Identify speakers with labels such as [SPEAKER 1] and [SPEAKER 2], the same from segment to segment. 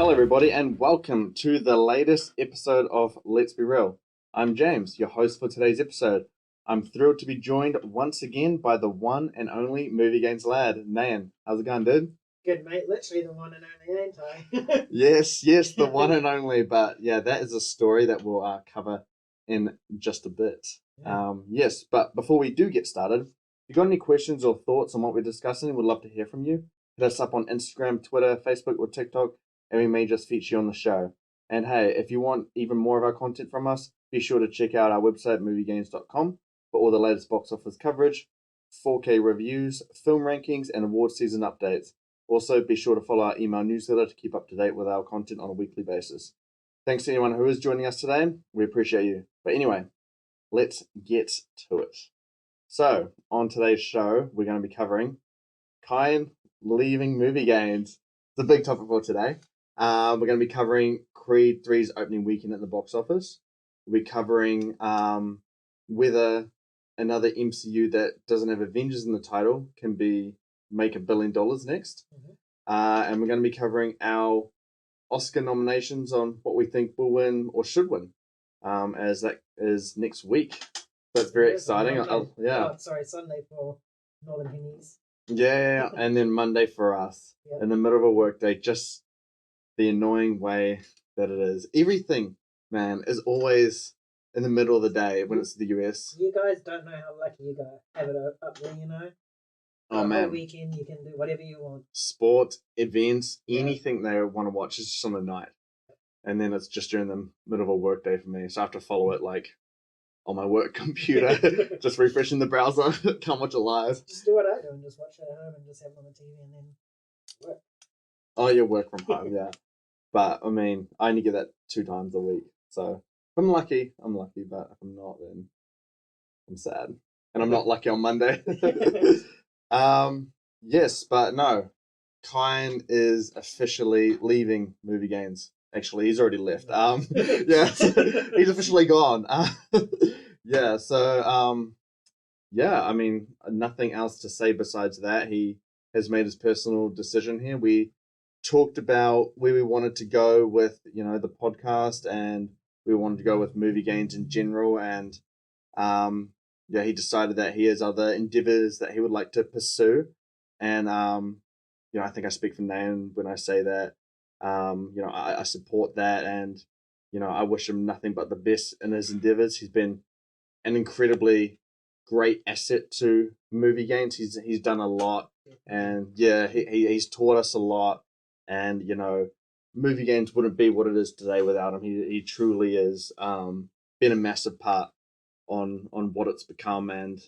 [SPEAKER 1] Hello, everybody, and welcome to the latest episode of Let's Be Real. I'm James, your host for today's episode. I'm thrilled to be joined once again by the one and only Movie Games lad, Nan. How's it going, dude?
[SPEAKER 2] Good, mate. Literally the one and only, ain't I?
[SPEAKER 1] Yes, the one and only. But yeah, that is a story that we'll cover in just a bit.
[SPEAKER 2] Yeah.
[SPEAKER 1] Yes, but before we do get started, if you got any questions or thoughts on what we're discussing, we'd love to hear from you. Hit us up on Instagram, Twitter, Facebook, or TikTok, and we may just feature you on the show. And hey, if you want even more of our content from us, be sure to check out our website, moviegames.com, for all the latest box office coverage, 4K reviews, film rankings, and award season updates. Also, be sure to follow our email newsletter to keep up to date with our content on a weekly basis. Thanks to anyone who is joining us today. We appreciate you. But anyway, let's get to it. So, on today's show, we're going to be covering Kyan leaving Movie Games. It's a big topic for today. We're going to be covering Creed 3's opening weekend at the box office. We'll be covering whether another MCU that doesn't have Avengers in the title can make $1 billion next.
[SPEAKER 2] Mhm.
[SPEAKER 1] And we're going to be covering our Oscar nominations on what we think will win or should win, as that is next week. That's very exciting.
[SPEAKER 2] Oh, sorry, Sunday for Northern Hemi's.
[SPEAKER 1] Yeah, and then Monday for us.
[SPEAKER 2] Yep.
[SPEAKER 1] In the middle of a workday, just the annoying way that it is. Everything, man, is always in the middle of the day when it's the US.
[SPEAKER 2] You guys don't know how lucky you guys have it up there, you know?
[SPEAKER 1] Oh,
[SPEAKER 2] the
[SPEAKER 1] man.
[SPEAKER 2] whole weekend you can do whatever you want.
[SPEAKER 1] Sport, events,
[SPEAKER 2] Yeah.
[SPEAKER 1] anything they want to watch is just on the night. And then it's just during the middle of a workday for me. So I have to follow it like on my work computer, just refreshing the browser. Can't watch it live.
[SPEAKER 2] Just do what I do and just watch it at home and just have it on the TV and then work.
[SPEAKER 1] Oh, you work from home, yeah. But I mean, I only get that 2 times a week. So if I'm lucky, but if I'm not, then I'm sad. And I'm not lucky on Monday. Yes, but no. Kyan is officially leaving Movie Games. Actually, he's already left. Yeah, he's officially gone. Yeah, so yeah, I mean, nothing else to say besides that. He has made his personal decision here. We talked about where we wanted to go with, the podcast, and we wanted to go with Movie Games in general. And yeah, he decided that he has other endeavors that he would like to pursue. And I think I speak for Nan when I say that. I support that, and I wish him nothing but the best in his endeavors. He's been an incredibly great asset to Movie Games. He's done a lot, and yeah, he's taught us a lot. And Movie Games wouldn't be what it is today without him. He truly is been a massive part on what it's become. And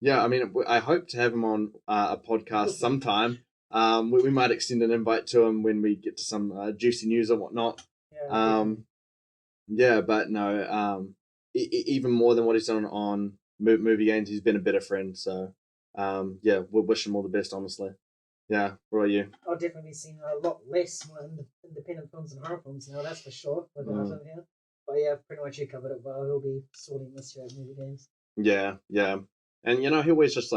[SPEAKER 1] yeah, I mean, I hope to have him on a podcast sometime. We might extend an invite to him when we get to some juicy news and whatnot. Yeah, but no, even more than what he's done on Movie Games, he's been a better friend. So, yeah, we'll wish him all the best, honestly. Yeah, what about you?
[SPEAKER 2] I've definitely seen a lot less more independent films and horror films now, that's for sure, without him here. But yeah, pretty much you covered it well. He'll be sorting this year at Movie Games.
[SPEAKER 1] Yeah. And he always just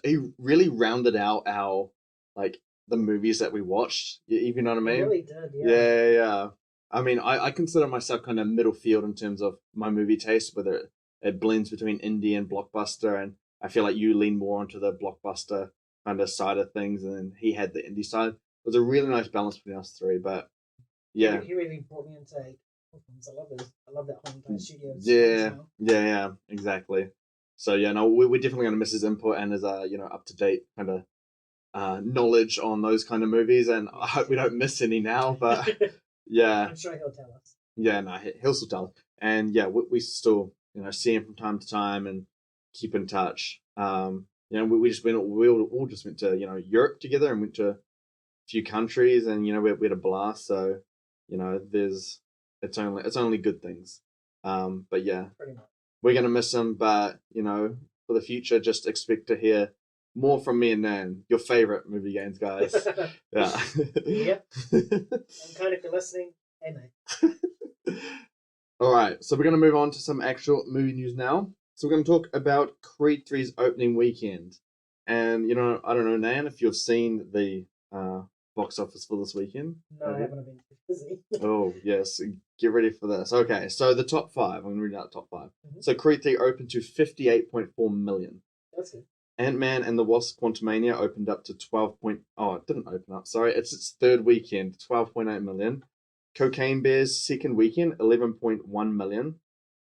[SPEAKER 1] he really rounded out our the movies that we watched, if you know what I mean.
[SPEAKER 2] He really did, yeah.
[SPEAKER 1] Yeah. I mean, I consider myself kind of middle field in terms of my movie taste, whether it blends between indie and blockbuster, and I feel like you lean more onto the blockbuster kind of side of things, and then he had the indie side. It was a really nice balance between us three, but yeah.
[SPEAKER 2] He really brought me into films. I love that whole entire studio.
[SPEAKER 1] Yeah, exactly. So yeah, no, we're definitely gonna miss his input and his up to date kind of knowledge on those kind of movies, and I hope we don't miss any now. But yeah,
[SPEAKER 2] I'm sure he'll tell us.
[SPEAKER 1] Yeah, no, he'll still tell us, and yeah, we still see him from time to time and keep in touch. We all just went to Europe together and went to a few countries, and we had a blast. So it's only good things. But yeah,
[SPEAKER 2] pretty much.
[SPEAKER 1] We're gonna miss him, but for the future, just expect to hear more from me and Nan, your favorite Movie Games guys. Yeah.
[SPEAKER 2] Yep. And kind of, if you're listening, hey mate.
[SPEAKER 1] All right, so we're gonna move on to some actual movie news now. So we're gonna talk about Creed 3's opening weekend, and I don't know, Nan, if you've seen the box office for this weekend?
[SPEAKER 2] No, I haven't been too busy.
[SPEAKER 1] Oh, yes. Get ready for this. Okay, so the top five. I'm going to read out the top 5.
[SPEAKER 2] Mhm.
[SPEAKER 1] So Creed 3 opened to 58.4 million.
[SPEAKER 2] That's good.
[SPEAKER 1] Ant-Man and the Wasp Quantumania opened up to 12 point... Oh, it didn't open up. Sorry, it's its third weekend, 12.8 million. Cocaine Bear's second weekend, 11.1 million.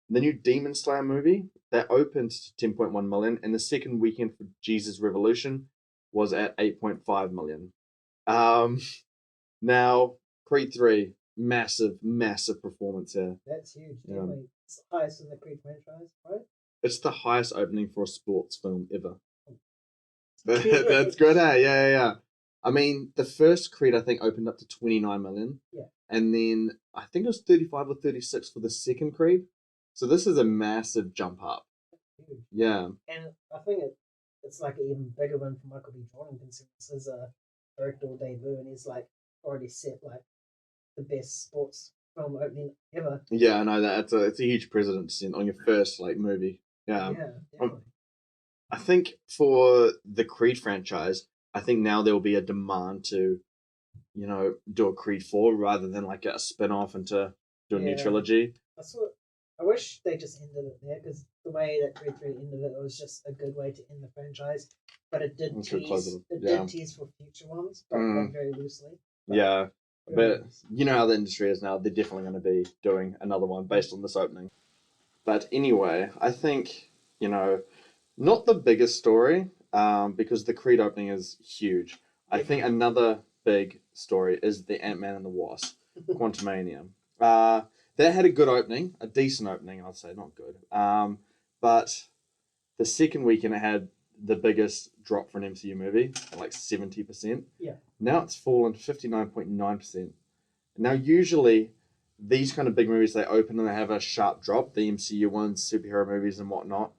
[SPEAKER 1] The new Demon Slayer movie, that opened to 10.1 million, and the second weekend for Jesus Revolution was at 8.5 million. Now, Creed 3, massive, massive performance here.
[SPEAKER 2] That's huge.
[SPEAKER 1] Yeah.
[SPEAKER 2] Definitely. It's the highest in the Creed franchise, right?
[SPEAKER 1] It's the highest opening for a sports film ever. That's good, eh? Yeah. I mean, the first Creed, I think, opened up to 29 million.
[SPEAKER 2] Yeah.
[SPEAKER 1] And then I think it was 35 or 36 for the second Creed. So this is a massive jump up.
[SPEAKER 2] Huge.
[SPEAKER 1] Yeah.
[SPEAKER 2] And I think it's like an even bigger one for Michael B. Jordan considering this is a directorial debut and he's like already set like the best sports film opening ever.
[SPEAKER 1] Yeah, I know that it's a huge precedent on your first like movie. Yeah.
[SPEAKER 2] Yeah, definitely.
[SPEAKER 1] I think for the Creed franchise, I think now there will be a demand to, do a Creed 4 rather than like a spin off into do a new
[SPEAKER 2] Yeah.
[SPEAKER 1] trilogy.
[SPEAKER 2] That's what I wish they just ended it there because the way that Creed 3 ended it was just a good way to end the franchise. But it did
[SPEAKER 1] It could close
[SPEAKER 2] tease.
[SPEAKER 1] it.
[SPEAKER 2] It
[SPEAKER 1] Yeah.
[SPEAKER 2] did tease for future ones, but
[SPEAKER 1] Mm.
[SPEAKER 2] like very loosely. But
[SPEAKER 1] Yeah.
[SPEAKER 2] very
[SPEAKER 1] But
[SPEAKER 2] loose.
[SPEAKER 1] you know how the industry is now. They're definitely going to be doing another one based on this opening. But anyway, I think, not the biggest story, because the Creed opening is huge. I think another big story is the Ant-Man and the Wasp, Quantumania. That had a good opening, a decent opening, I'd say, not good. But the second weekend it had the biggest drop for an MCU movie at like 70%.
[SPEAKER 2] Yeah.
[SPEAKER 1] Now it's fallen 59.9%. Now, usually, these kind of big movies, they open and they have a sharp drop. The MCU ones, superhero movies and whatnot,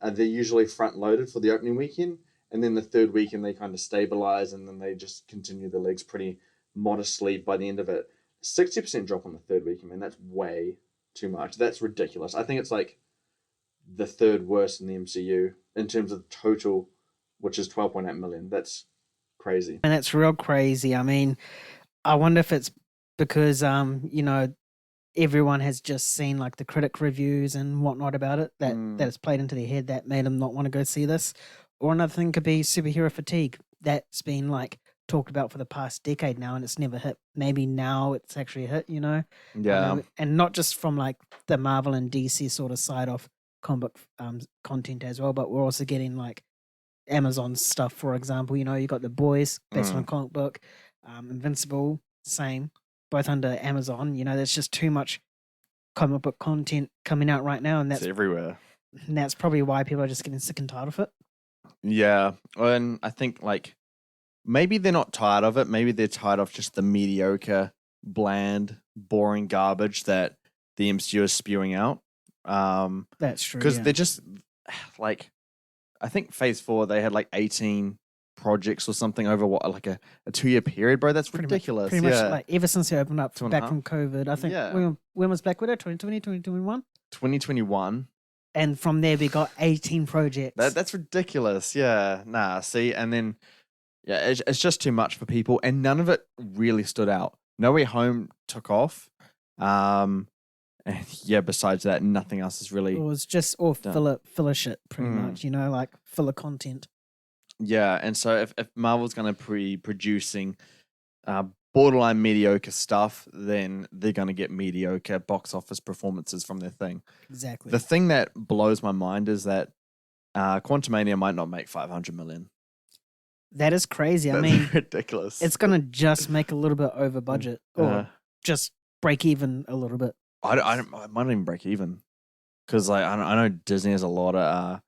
[SPEAKER 1] they're usually front-loaded for the opening weekend. And then the third weekend, they kind of stabilize and then they just continue the legs pretty modestly by the end of it. 60% drop on the third weekend, man, that's way too much. That's ridiculous. I think it's like the third worst in the MCU in terms of total, which is 12.8 million. That's crazy.
[SPEAKER 3] And that's real crazy. I mean, I wonder if it's because everyone has just seen like the critic reviews and whatnot about it that it's played into their head that made them not want to go see this. Or another thing could be superhero fatigue. That's been like talked about for the past decade now and it's never hit. Maybe now it's actually hit,
[SPEAKER 1] Yeah.
[SPEAKER 3] and not just from like the Marvel and DC sort of side of comic book content as well, but we're also getting like Amazon stuff, for example. You got The Boys based on a comic book, Invincible, same, both under Amazon. There's just too much comic book content coming out right now, and
[SPEAKER 4] It's everywhere.
[SPEAKER 3] that's probably why people are just getting sick and tired of it.
[SPEAKER 4] Yeah, and I think like maybe they're not tired of it. Maybe they're tired of just the mediocre, bland, boring garbage that the MCU is spewing out.
[SPEAKER 3] That's true.
[SPEAKER 4] Because
[SPEAKER 3] Yeah.
[SPEAKER 4] they're just like, I think Phase 4 they had like 18 projects or something over like a 2-year period, bro. That's ridiculous.
[SPEAKER 3] Pretty much like ever since they opened up
[SPEAKER 4] 2.5.
[SPEAKER 3] back from COVID. I think when was Black Widow? 2020, 2021?
[SPEAKER 4] 2021.
[SPEAKER 3] And from there we got 18 projects.
[SPEAKER 4] That's ridiculous. Yeah. Nah. See, and then it's just too much for people, and none of it really stood out. No Way Home took off. And yeah, besides that, nothing else is really.
[SPEAKER 3] It was just all filler shit, pretty much. Like filler content.
[SPEAKER 4] Yeah, and so if Marvel's going to be producing borderline mediocre stuff, then they're going to get mediocre box office performances from their thing.
[SPEAKER 3] Exactly.
[SPEAKER 4] The thing that blows my mind is that Quantumania might not make 500 million.
[SPEAKER 3] That is crazy.
[SPEAKER 4] That's
[SPEAKER 3] I mean,
[SPEAKER 4] ridiculous.
[SPEAKER 3] It's going to just make a little bit over budget or just break even a little bit.
[SPEAKER 4] I might not even break even because like I know Disney has a lot of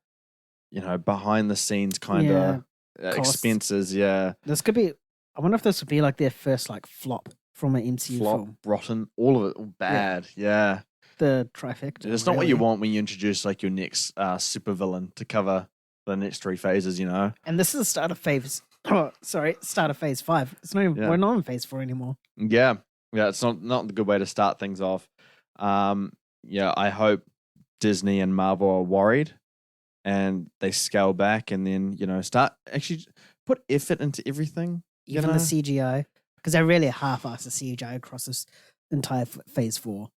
[SPEAKER 4] behind the scenes kind of expenses. Yeah,
[SPEAKER 3] this could be. I wonder if this would be like their first like flop from an MCU film.
[SPEAKER 4] Rotten, all of it, all bad. Yeah.
[SPEAKER 3] The trifecta.
[SPEAKER 4] It's not what you want when you introduce like your next supervillain to cover the next 3 phases.
[SPEAKER 3] And this is the start of phase. Oh, sorry, start of phase 5. It's not even. We're not in phase 4 anymore.
[SPEAKER 4] Yeah. It's not a good way to start things off. I hope Disney and Marvel are worried and they scale back and then, start actually put effort into everything.
[SPEAKER 3] even
[SPEAKER 4] know?
[SPEAKER 3] the CGI, because they really half-assed the CGI across this entire Phase 4.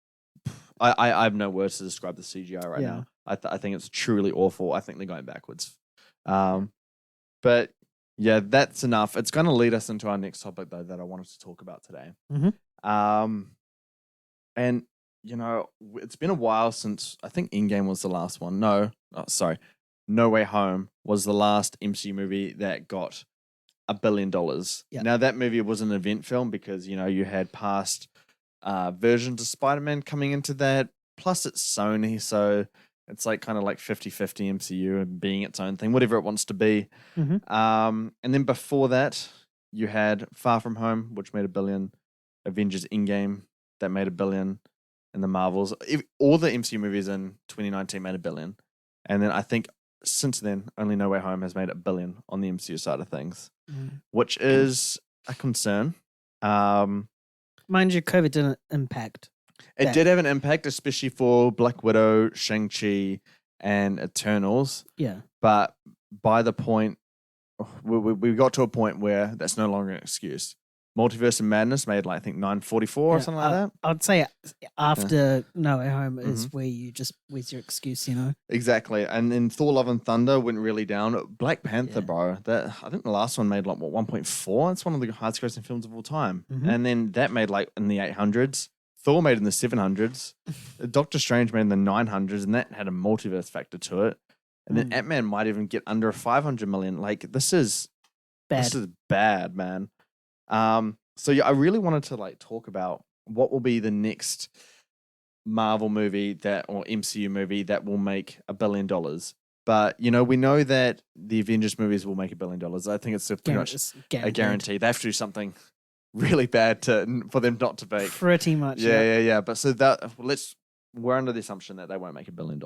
[SPEAKER 4] I have no words to describe the CGI right
[SPEAKER 3] Yeah.
[SPEAKER 4] now. I think it's truly awful. I think they're going backwards. But yeah, that's enough. It's going to lead us into our next topic though that I wanted to talk about today. And you know, it's been a while since I think Endgame was the last one. No Way Home was the last MCU movie that got $1 billion.
[SPEAKER 3] Yeah.
[SPEAKER 4] Now that movie was an event film because you know you had past versions of Spider-Man coming into that. Plus it's Sony, so it's like kind of like 50-50 MCU and being its own thing, whatever it wants to be. And then before that, you had Far From Home, which made $1 billion, Avengers Endgame, that made $1 billion, and the Marvels. All the MCU movies in 2019 made $1 billion. And then I think since then, only No Way Home has made $1 billion on the MCU side of things, which is a concern.
[SPEAKER 3] Mind you, COVID didn't impact.
[SPEAKER 4] It did have an impact, especially for Black Widow, Shang-Chi, and Eternals.
[SPEAKER 3] Yeah.
[SPEAKER 4] But by the point, we got to a point where that's no longer an excuse. Multiverse of Madness made like I think 944 or something like that.
[SPEAKER 3] I'd say after No Way Home is where you just where's your excuse, you know?
[SPEAKER 4] Exactly. And then Thor: Love and Thunder went really down. Black Panther, bro. That I think the last one made like 1.4. It's one of the highest grossing films of all time. And then that made like in the 800s. Thor made in the 700s. Doctor Strange made in the 900s, and that had a multiverse factor to it. And then Ant-Man might even get under 500 million. Like this is
[SPEAKER 3] bad.
[SPEAKER 4] This is bad, man. So yeah, I really wanted to like talk about what will be the next Marvel movie or MCU movie that will make $1 billion. But you know, we know that the Avengers movies will make $1 billion. I think it's pretty much a guarantee. They have to do something really bad for them not to make.
[SPEAKER 3] Pretty much.
[SPEAKER 4] Yeah. But so we're under the assumption that they won't make $1 billion.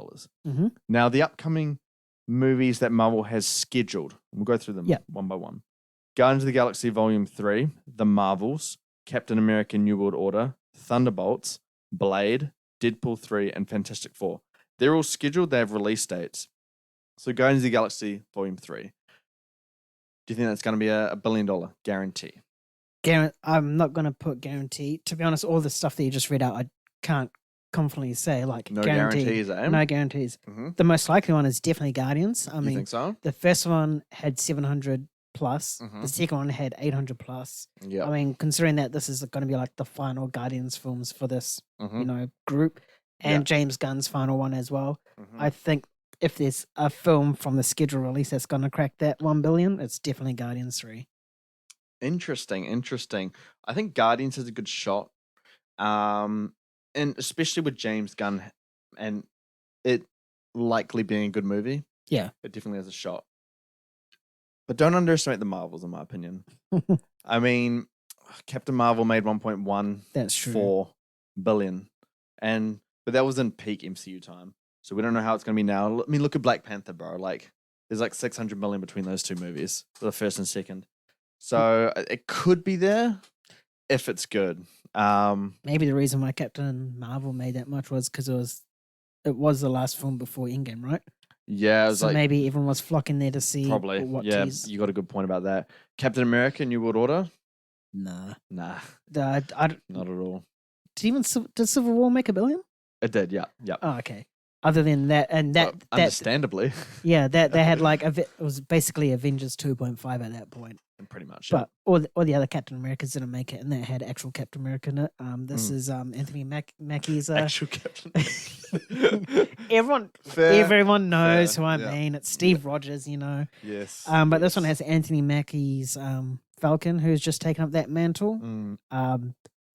[SPEAKER 4] Now the upcoming movies that Marvel has scheduled, we'll go through them one by one. Guardians of the Galaxy Volume 3, The Marvels, Captain America New World Order, Thunderbolts, Blade, Deadpool 3, and Fantastic Four. They're all scheduled. They have release dates. So Guardians of the Galaxy Volume 3. Do you think that's going to be a $1 billion guarantee?
[SPEAKER 3] I'm not going to put guarantee. To be honest, all the stuff that you just read out, I can't confidently say like
[SPEAKER 4] no
[SPEAKER 3] guarantee.
[SPEAKER 4] Guarantees, eh?
[SPEAKER 3] No guarantees. The most likely one is definitely Guardians.
[SPEAKER 4] You think so?
[SPEAKER 3] The first one had 700 plus. The second one had 800 plus.
[SPEAKER 4] Yeah.
[SPEAKER 3] I mean, considering that this is going to be like the final Guardians films for this, group, and James Gunn's final one as well. I think if there's a film from the scheduled release that's going to crack that 1 billion, it's definitely Guardians 3.
[SPEAKER 4] Interesting. I think Guardians is a good shot. And especially with James Gunn and it likely being a good movie.
[SPEAKER 3] Yeah.
[SPEAKER 4] It definitely has a shot. But don't underestimate the Marvels, in my opinion. I mean, Captain Marvel made 1.14 billion. But that was in peak MCU time. So we don't know how it's going to be now. I mean, look at Black Panther, bro. Like, there's like 600 million between those two movies, the first and second. So it could be there if it's good.
[SPEAKER 3] Maybe the reason why Captain Marvel made that much was because it was the last film before Endgame, right?
[SPEAKER 4] Yeah, it was
[SPEAKER 3] so maybe everyone was flocking there to see.
[SPEAKER 4] Probably. Yeah, you got a good point about that. Captain America: New World Order.
[SPEAKER 3] Nah.
[SPEAKER 4] Not at all.
[SPEAKER 3] Did Civil War make $1 billion?
[SPEAKER 4] It did. Yeah.
[SPEAKER 3] Oh, okay. Other than that, and that
[SPEAKER 4] understandably.
[SPEAKER 3] Yeah, that they had like it was basically Avengers 2.5 at that point.
[SPEAKER 4] Pretty much.
[SPEAKER 3] But all the other Captain Americas didn't make it, and that had actual Captain America in it. This is Anthony Mackie's
[SPEAKER 4] actual Captain.
[SPEAKER 3] Everyone knows who I mean. It's Steve Rogers, you know.
[SPEAKER 4] Yes.
[SPEAKER 3] But this one has Anthony Mackie's Falcon, who's just taken up that mantle.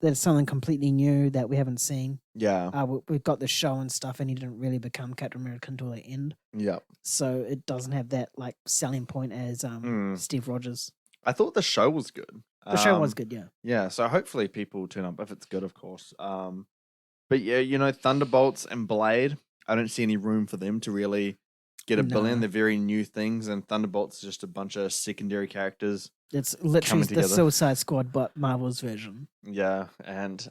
[SPEAKER 3] There's something completely new that we haven't seen.
[SPEAKER 4] Yeah.
[SPEAKER 3] We've got the show and stuff, and he didn't really become Captain America until the end.
[SPEAKER 4] Yeah.
[SPEAKER 3] So it doesn't have that like selling point as Steve Rogers.
[SPEAKER 4] I thought the show was good.
[SPEAKER 3] The show was good, yeah.
[SPEAKER 4] Yeah, so hopefully people turn up if it's good, of course. But yeah, you know, Thunderbolts and Blade, I don't see any room for them to really get $1 billion. They're very new things, and Thunderbolts is just a bunch of secondary characters.
[SPEAKER 3] It's literally the Suicide Squad, but Marvel's version.
[SPEAKER 4] Yeah, and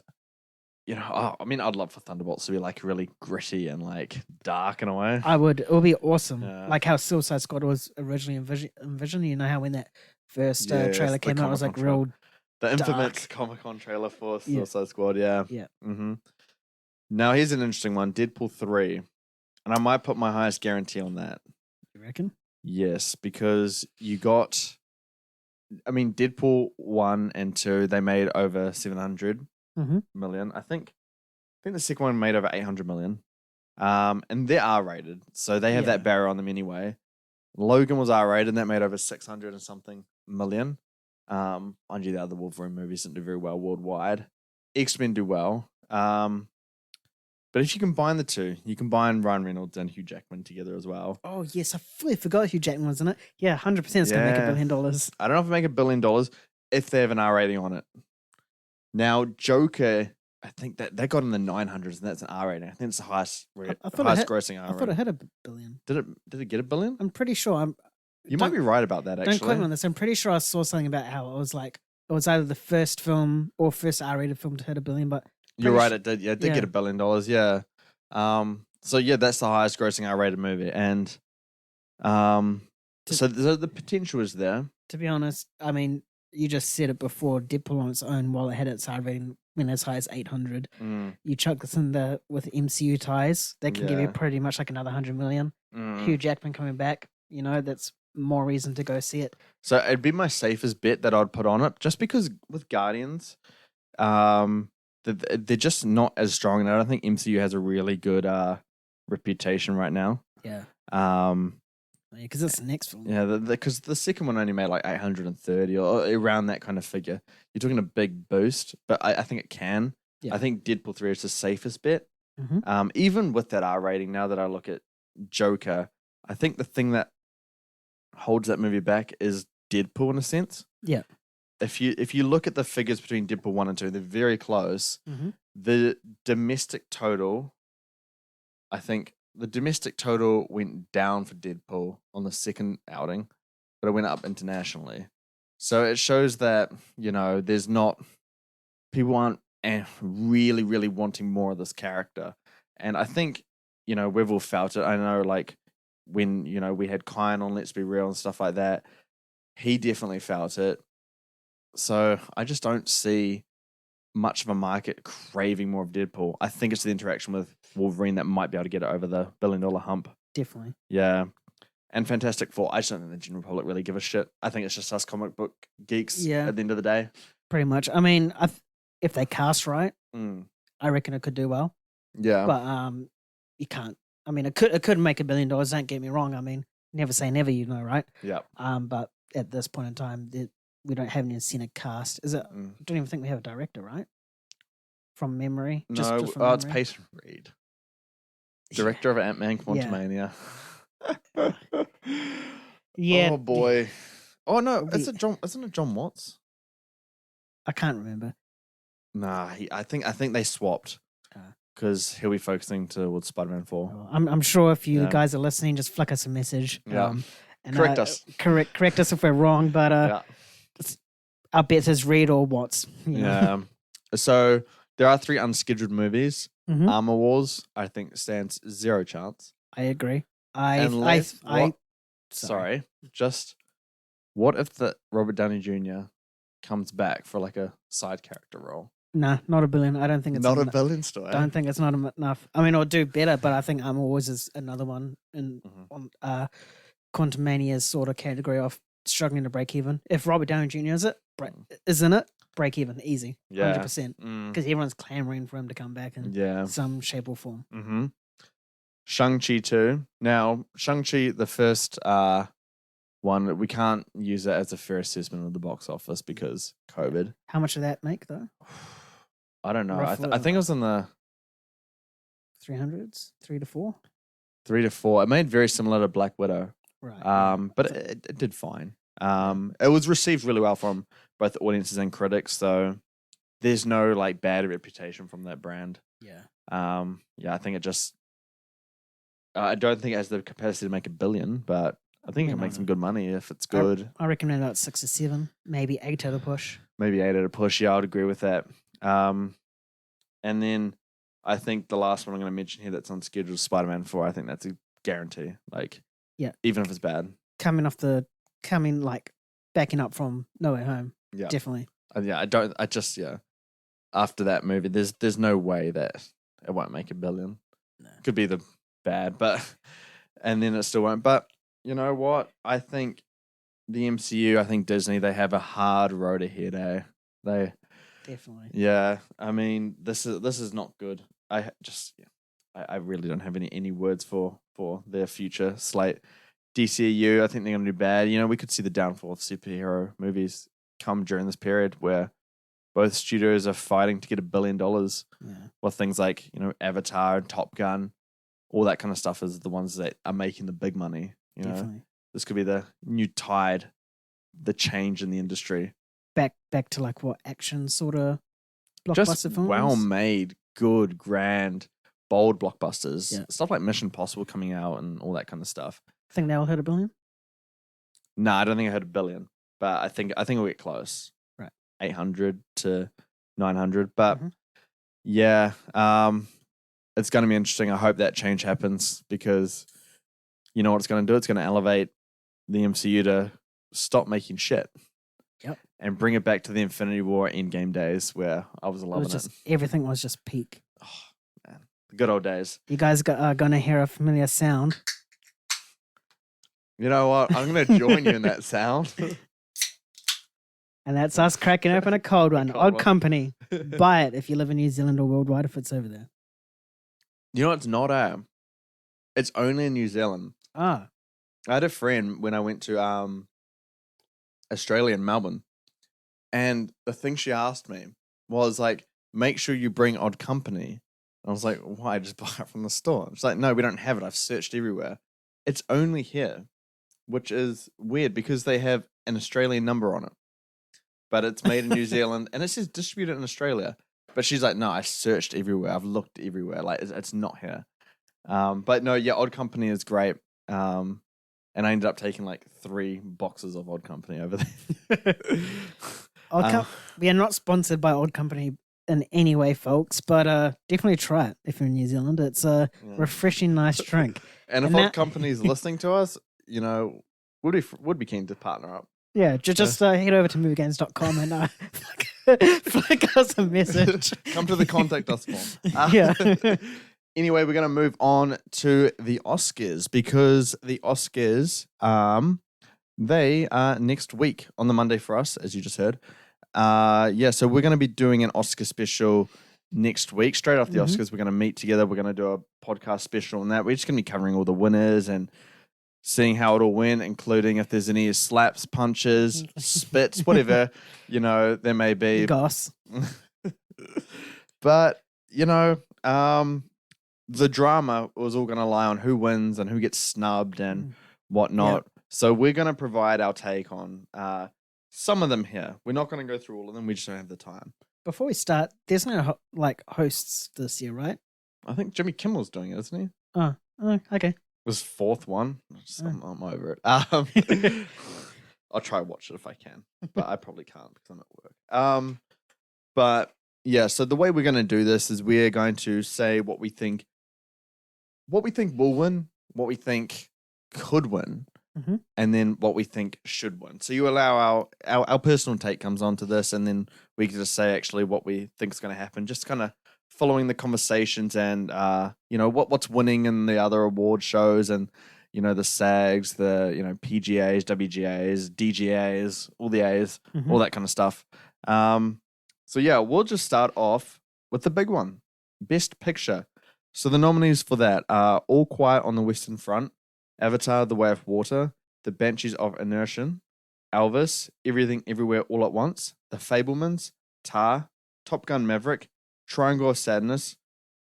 [SPEAKER 4] you know, I mean, I'd love for Thunderbolts to be like really gritty and like dark in a way.
[SPEAKER 3] I would. It would be awesome. Like how Suicide Squad was originally envisioned. You know how when that first
[SPEAKER 4] Yes,
[SPEAKER 3] trailer
[SPEAKER 4] the
[SPEAKER 3] came out, it was like
[SPEAKER 4] Comic-Con
[SPEAKER 3] real.
[SPEAKER 4] The infamous
[SPEAKER 3] Dark.
[SPEAKER 4] Comic-Con trailer for
[SPEAKER 3] Yeah.
[SPEAKER 4] Suicide Squad, yeah.
[SPEAKER 3] Yeah.
[SPEAKER 4] Mm-hmm. Now, here's an interesting one. Deadpool 3. And I might put my highest guarantee on that.
[SPEAKER 3] You reckon?
[SPEAKER 4] Yes, because you got... I mean, Deadpool 1 and 2, they made over 700 million. I think the second one made over 800 million. And they're R-rated, so they have
[SPEAKER 3] Yeah.
[SPEAKER 4] that barrier on them anyway. Logan was R-rated, and that made over 600 and something million. Mind you, the other Wolverine movies didn't do very well worldwide. X-Men do well. But if you combine the two, you combine Ryan Reynolds and Hugh Jackman together as well.
[SPEAKER 3] Oh yes, I fully forgot Hugh Jackman was in it. Yeah, 100% it's gonna make $1 billion.
[SPEAKER 4] I don't know if it make $1 billion if they have an R rating on it. Now, Joker, I think that got in the 900s, and that's an R rating. I think it's the highest grossing R
[SPEAKER 3] I thought
[SPEAKER 4] rating.
[SPEAKER 3] it had $1 billion.
[SPEAKER 4] Did it get $1 billion?
[SPEAKER 3] I'm pretty sure.
[SPEAKER 4] You might be right about that. Actually,
[SPEAKER 3] don't quote me on this. I'm pretty sure I saw something about how it was like it was either the first film or first R-rated film to hit $1 billion. But
[SPEAKER 4] you're right. It did. Yeah, it did get $1 billion. Yeah. So yeah, that's the highest grossing R-rated movie, and so the potential is there.
[SPEAKER 3] To be honest, I mean, you just said it before. Deadpool on its own, while it had its R rating went as high as 800, you chuck this in there with MCU ties, that can give you pretty much like another 100 million. Hugh Jackman coming back, that's more reason to go see it.
[SPEAKER 4] So it'd be my safest bet that I'd put on it, just because with Guardians, they're just not as strong, and I don't think MCU has a really good reputation right now.
[SPEAKER 3] Yeah. Because it's the next film.
[SPEAKER 4] Yeah, because the second one only made like 830 or around that kind of figure. You're talking a big boost, but I think it can. Yeah. I think Deadpool 3 is the safest bet. Even with that R rating, now that I look at Joker, I think the thing that holds that movie back is Deadpool in a sense.
[SPEAKER 3] Yeah.
[SPEAKER 4] If you look at the figures between Deadpool 1 and 2, they're very close. The domestic total, I think the domestic total went down for Deadpool on the second outing, but it went up internationally. So it shows that, there's not, people aren't really, really wanting more of this character. And I think, we've all felt it. I know, like, when, we had Kyan on Let's Be Real and stuff like that, he definitely felt it. So I just don't see much of a market craving more of Deadpool. I think it's the interaction with Wolverine that might be able to get it over the $1 billion hump.
[SPEAKER 3] Definitely.
[SPEAKER 4] Yeah. And Fantastic Four, I just don't think the general public really give a shit. I think it's just us comic book geeks at the end of the day.
[SPEAKER 3] Pretty much. I mean, if they cast right, I reckon it could do well.
[SPEAKER 4] Yeah.
[SPEAKER 3] But you can't. I mean, it could make $1 billion. Don't get me wrong. I mean, never say never, right?
[SPEAKER 4] Yeah.
[SPEAKER 3] But at this point in time, we haven't even seen a cast. Is it? Don't even think we have a director, right? From memory.
[SPEAKER 4] No,
[SPEAKER 3] just from memory.
[SPEAKER 4] It's Peyton Reed, director of Ant-Man Quantumania.
[SPEAKER 3] Yeah.
[SPEAKER 4] Oh boy. Oh no, isn't it John Watts?
[SPEAKER 3] I can't remember.
[SPEAKER 4] Nah, I think they swapped because he'll be focusing towards Spider-Man 4.
[SPEAKER 3] I'm sure if you guys are listening, just flick us a message.
[SPEAKER 4] Yeah.
[SPEAKER 3] And
[SPEAKER 4] correct us.
[SPEAKER 3] Correct us if we're wrong, but our bet is Reed or Watts.
[SPEAKER 4] Yeah. So there are 3 unscheduled movies. Armor Wars, I think, stands 0 chance.
[SPEAKER 3] I agree.
[SPEAKER 4] Sorry. Just what if the Robert Downey Jr. comes back for like a side character role?
[SPEAKER 3] Nah, not $1 billion. I don't think it's
[SPEAKER 4] not $1 billion still.
[SPEAKER 3] Don't think it's not enough. I mean, it'll do better, but I think Armor Wars is another one in on Quantumania's sort of category of struggling to break even. If Robert Downey Jr. is in it, break even easy, 100%, because everyone's clamoring for him to come back in some shape or form.
[SPEAKER 4] Shang-Chi 2. Now, Shang-Chi, the first one, we can't use it as a fair assessment of the box office because COVID.
[SPEAKER 3] How much did that make though?
[SPEAKER 4] I don't know. I think it was in the
[SPEAKER 3] 300s, 3 to 4.
[SPEAKER 4] 3 to 4. It made very similar to Black Widow.
[SPEAKER 3] Right.
[SPEAKER 4] But it did fine. It was received really well from both audiences and critics, so there's no like bad reputation from that brand.
[SPEAKER 3] Yeah.
[SPEAKER 4] I think it just I don't think it has the capacity to make $1 billion, but I think it can make some good money if it's good.
[SPEAKER 3] I recommend about 6 or 7, maybe 8 at a push.
[SPEAKER 4] Maybe 8 at a push. Yeah, I would agree with that. And then I think the last one I'm going to mention here that's on schedule is Spider-Man 4. I think that's a guarantee. Like, even if it's bad.
[SPEAKER 3] Coming like backing up from No Way Home.
[SPEAKER 4] Yeah.
[SPEAKER 3] Definitely.
[SPEAKER 4] Yeah. After that movie, there's no way that it won't make $1 billion.
[SPEAKER 3] No.
[SPEAKER 4] Could be the bad, and then it still won't. But you know what? I think the MCU, I think Disney, they have a hard road ahead. They
[SPEAKER 3] Definitely.
[SPEAKER 4] Yeah, I mean, this is not good. I really don't have any words for their future slate. DCU, I think they're going to do bad. You know, we could see the downfall of superhero movies come during this period where both studios are fighting to get $1 billion.
[SPEAKER 3] Yeah.
[SPEAKER 4] With things like, you know, Avatar and Top Gun, all that kind of stuff is the ones that are making the big money. You know,
[SPEAKER 3] Definitely.
[SPEAKER 4] this could be the new tide, the change in the industry.
[SPEAKER 3] Back to like what action sort of blockbuster
[SPEAKER 4] Just
[SPEAKER 3] films?
[SPEAKER 4] well made, good, grand, bold blockbusters.
[SPEAKER 3] Yeah.
[SPEAKER 4] Stuff like Mission Impossible coming out and all that kind of stuff.
[SPEAKER 3] Think they all hit $1 billion?
[SPEAKER 4] No, I don't think I heard $1 billion, but I think we'll get close.
[SPEAKER 3] Right.
[SPEAKER 4] 800 to 900. But
[SPEAKER 3] Mhm.
[SPEAKER 4] yeah, it's going to be interesting. I hope that change happens because you know what it's going to do? It's going to elevate the MCU to stop making shit.
[SPEAKER 3] Yep.
[SPEAKER 4] And bring it back to the Infinity War Endgame days where I was loving it.
[SPEAKER 3] Everything was just peak.
[SPEAKER 4] Oh, man. The good old days.
[SPEAKER 3] You guys are going to hear a familiar sound.
[SPEAKER 4] You know what? I'm going to join you in that sound.
[SPEAKER 3] And that's us cracking open a cold one.
[SPEAKER 4] cold
[SPEAKER 3] Odd
[SPEAKER 4] one.
[SPEAKER 3] Company. Buy it if you live in New Zealand or worldwide if it's over there.
[SPEAKER 4] You know, it's not it's only in New Zealand.
[SPEAKER 3] Ah.
[SPEAKER 4] I had a friend when I went to Australia in Melbourne, and the thing she asked me was like, make sure you bring Odd Company. And I was like, why? Just buy it from the store. She's like, no, we don't have it. I've searched everywhere. It's only here, which is weird because they have an Australian number on it, but it's made in New Zealand and it says distributed in Australia. But she's like, no, I searched everywhere. I've looked everywhere. Like, it's not here. But no, yeah, Odd Company is great. And I ended up taking like 3 boxes of Odd Company over there.
[SPEAKER 3] We are not sponsored by Odd Company in any way, folks, but definitely try it if you're in New Zealand. It's a refreshing, nice drink.
[SPEAKER 4] And if Odd Company is listening to us, you know, would be keen to partner up.
[SPEAKER 3] Yeah, just head over to moviegames.com and flick us a message.
[SPEAKER 4] Come to the contact us form.
[SPEAKER 3] Yeah.
[SPEAKER 4] Anyway, we're going to move on to the Oscars because the Oscars, they are next week on the Monday for us, as you just heard. So we're going to be doing an Oscar special next week. Straight after the Oscars, we're going to meet together. We're going to do a podcast special on that. We're just going to be covering all the winners and seeing how it all went, including if there's any slaps, punches, spits, whatever, you know, there may be.
[SPEAKER 3] Goss.
[SPEAKER 4] But, you know, the drama was all going to lie on who wins and who gets snubbed and whatnot.
[SPEAKER 3] Yep.
[SPEAKER 4] So we're going to provide our take on some of them here. We're not going to go through all of them. We just don't have the time.
[SPEAKER 3] Before we start, there's no hosts this year, right?
[SPEAKER 4] I think Jimmy Kimmel's doing it, isn't he?
[SPEAKER 3] Oh, okay.
[SPEAKER 4] It was 4th one. I'm over it. I'll try to watch it if I can, but I probably can't because I'm at work. But yeah, so the way we're going to do this is we're going to say what we think will win, what we think could win, and then what we think should win. So you allow our personal take comes onto this, and then we can just say actually what we think is going to happen, just kind of following the conversations and you know what's winning in the other award shows and you know the SAGs, the you know PGAs, WGAs, DGAs, all the A's, all that kind of stuff. So yeah, we'll just start off with the big one, Best Picture. So the nominees for that are All Quiet on the Western Front, Avatar: The Way of Water, The Banshees of Inisherin, Elvis, Everything Everywhere All at Once, The Fabelmans, Tar, Top Gun Maverick, Triangle of Sadness,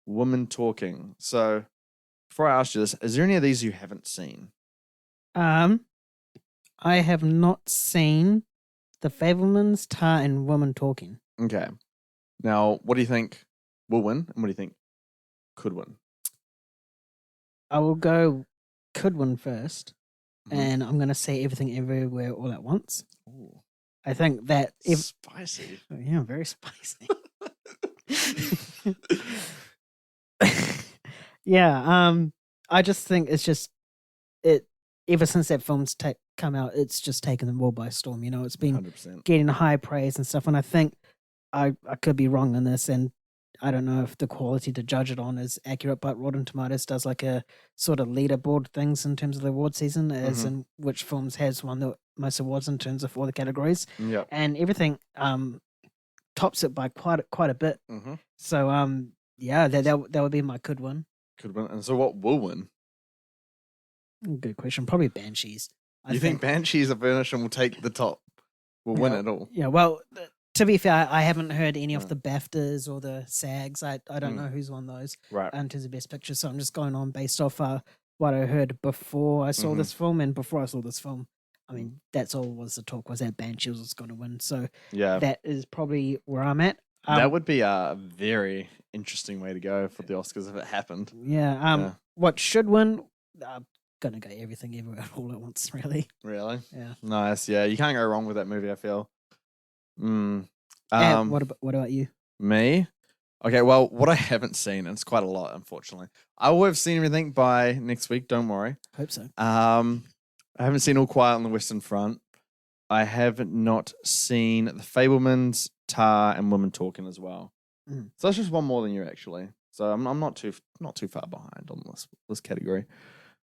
[SPEAKER 4] Women Talking. So before I ask you this, is there any of these you haven't seen?
[SPEAKER 3] I have not seen The Fabelmans, Tar, and Women Talking.
[SPEAKER 4] Okay. Now, what do you think will win, and what do you think could win?
[SPEAKER 3] I will go could win first, and I'm going to say Everything Everywhere All at Once.
[SPEAKER 4] Ooh.
[SPEAKER 3] I think that...
[SPEAKER 4] Spicy.
[SPEAKER 3] Yeah, very spicy. Yeah, I just think it's just ever since that film's come out, it's just taken the world by storm. You know, it's been
[SPEAKER 4] 100%.
[SPEAKER 3] getting high praise and stuff. And I think I could be wrong on this, and I don't know if the quality to judge it on is accurate, but Rotten Tomatoes does like a sort of leaderboard things in terms of the award season, as in which films has won the most awards in terms of all the categories.
[SPEAKER 4] Yep.
[SPEAKER 3] And everything tops it by quite a bit.
[SPEAKER 4] Mm-hmm.
[SPEAKER 3] So yeah, that would be my could win.
[SPEAKER 4] Could win. And so what will win?
[SPEAKER 3] Good question. Probably Banshees.
[SPEAKER 4] You think Banshees of Inisherin will take the top? Will win it all?
[SPEAKER 3] Yeah. Well, to be fair, I haven't heard any of the BAFTAs or the SAGs. I don't know who's won those
[SPEAKER 4] Right.
[SPEAKER 3] in terms of Best Picture. So I'm just going on based off what I heard before I saw this film. And before I saw this film, I mean, that's all was the talk, was that Banshees was going to win. So
[SPEAKER 4] Yeah.
[SPEAKER 3] that is probably where I'm at.
[SPEAKER 4] That would be a very interesting way to go for the Oscars if it happened.
[SPEAKER 3] Yeah. What should win? I'm gonna go Everything Everywhere All at Once. Really.
[SPEAKER 4] Really?
[SPEAKER 3] Yeah.
[SPEAKER 4] Nice. Yeah, you can't go wrong with that movie, I feel.
[SPEAKER 3] And what about you?
[SPEAKER 4] Me? Okay, well, what I haven't seen, and it's quite a lot, unfortunately. I will have seen everything by next week, don't worry.
[SPEAKER 3] Hope so.
[SPEAKER 4] I haven't seen All Quiet on the Western Front. I have not seen The Fabelmans, Tar, and Women Talking as well. So that's just one more than you, actually. So I'm not too far behind on this category.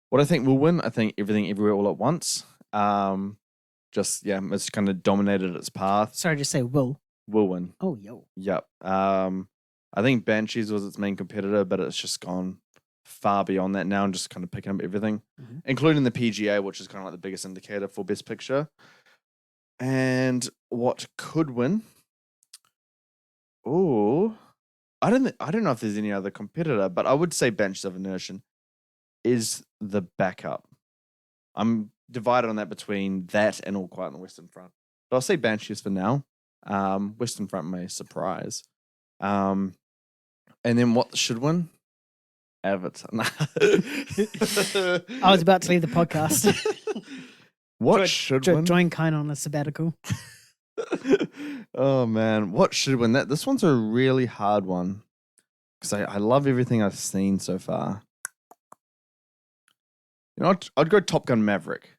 [SPEAKER 4] What I think will win, I think Everything Everywhere All at Once. It's kind of dominated its path.
[SPEAKER 3] Sorry, just say will
[SPEAKER 4] win.
[SPEAKER 3] Oh, yo.
[SPEAKER 4] Yep. I think Banshees was its main competitor, but it's just gone far beyond that now and just kind of picking up everything, including the PGA, which is kind of like the biggest indicator for Best Picture. And what could win? Oh, I don't know if there's any other competitor, but I would say Banshees of Inisherin is the backup. I'm divided on that between that and All Quiet on the Western Front. But I'll say Banshees for now. Western Front may surprise. And then what should win? Avatar.
[SPEAKER 3] I was about to leave the podcast.
[SPEAKER 4] What should win?
[SPEAKER 3] Join Kine on a sabbatical.
[SPEAKER 4] Oh man, what should win? This one's a really hard one because I love everything I've seen so far. You know, I'd go Top Gun Maverick,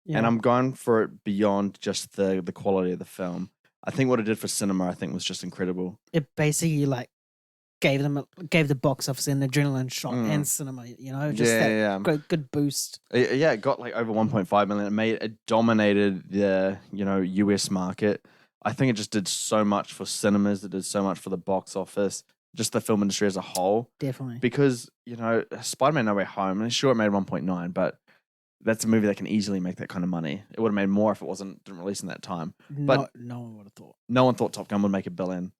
[SPEAKER 4] and I'm going for it beyond just the quality of the film. I think what it did for cinema, I think, was just incredible.
[SPEAKER 3] It basically gave the box office an adrenaline shot and cinema. You know, just good boost.
[SPEAKER 4] It got like over 1.5 million. It dominated the US market. I think it just did so much for cinemas. It did so much for the box office, just the film industry as a whole.
[SPEAKER 3] Definitely.
[SPEAKER 4] Because, Spider-Man No Way Home, and sure it made 1.9, but that's a movie that can easily make that kind of money. It would have made more if it didn't release in that time. But
[SPEAKER 3] no one would have thought.
[SPEAKER 4] No one thought Top Gun would make $1 billion.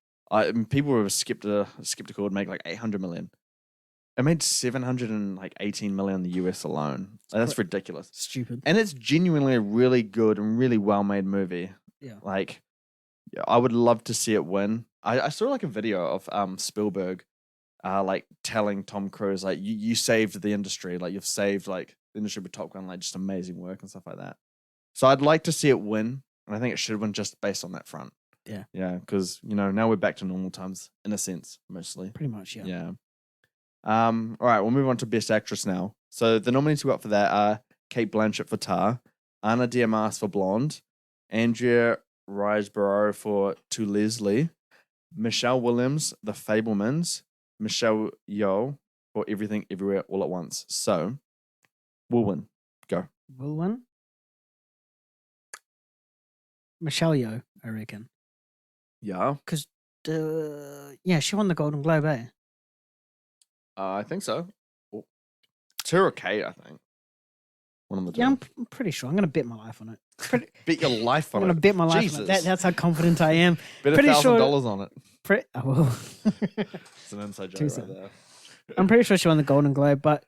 [SPEAKER 4] People were skeptical it would make like 800 million. It made 718 million in the US alone. That's ridiculous.
[SPEAKER 3] Stupid.
[SPEAKER 4] And it's genuinely a really good and really well-made movie.
[SPEAKER 3] Yeah.
[SPEAKER 4] I would love to see it win. I saw like a video of Spielberg telling Tom Cruise, you saved the industry, you've saved the industry with Top Gun, just amazing work and stuff like that. So I'd like to see it win, and I think it should win just based on that front.
[SPEAKER 3] Yeah.
[SPEAKER 4] Yeah, because now we're back to normal times in a sense, mostly.
[SPEAKER 3] Pretty much, yeah.
[SPEAKER 4] Yeah. All right, we'll move on to Best Actress now. So the nominees we got for that are Kate Blanchett for Tar, Ana de Armas for Blonde, Andrea Riseborough for To Leslie, Michelle Williams, The Fabelmans, Michelle Yeoh for Everything Everywhere All at Once. So, we'll win. Go.
[SPEAKER 3] Will win? Michelle Yeoh, I reckon.
[SPEAKER 4] Yeah.
[SPEAKER 3] Because, she won the Golden Globe, eh?
[SPEAKER 4] I think so. It's her or Kate, I think. One of the two.
[SPEAKER 3] Yeah, I'm pretty sure. I'm going to bet my life on it.
[SPEAKER 4] Bet your life on it.
[SPEAKER 3] I'm going to bet my life
[SPEAKER 4] Jesus.
[SPEAKER 3] on it. That's how confident I am.
[SPEAKER 4] Bet
[SPEAKER 3] pretty
[SPEAKER 4] $1,000 on it.
[SPEAKER 3] I will.
[SPEAKER 4] It's an inside joke right there.
[SPEAKER 3] I'm pretty sure she won the Golden Globe, but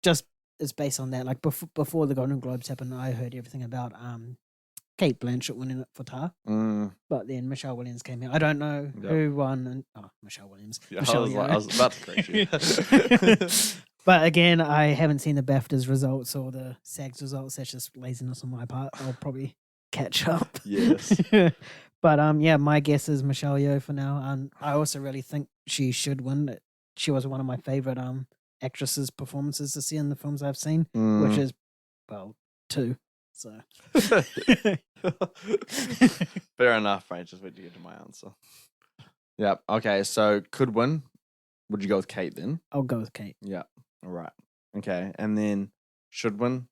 [SPEAKER 3] just it's based on that. Before the Golden Globes happened, I heard everything about Kate Blanchett winning it for Tar. But then Michelle Williams came in. I don't know who won. Michelle Williams.
[SPEAKER 4] Yeah,
[SPEAKER 3] Michelle
[SPEAKER 4] I was about to correct you.
[SPEAKER 3] But again, I haven't seen the BAFTAs results or the SAGs results. That's just laziness on my part. I'll probably catch up.
[SPEAKER 4] Yes.
[SPEAKER 3] But my guess is Michelle Yeoh for now. I also really think she should win. She was one of my favorite actresses' performances to see in the films I've seen, which is well, 2. So
[SPEAKER 4] Fair enough, mate. Just wait to get to my answer. Yeah. Okay. So could win. Would you go with Kate then?
[SPEAKER 3] I'll go with Kate.
[SPEAKER 4] Yeah. All right. Okay. And then should win.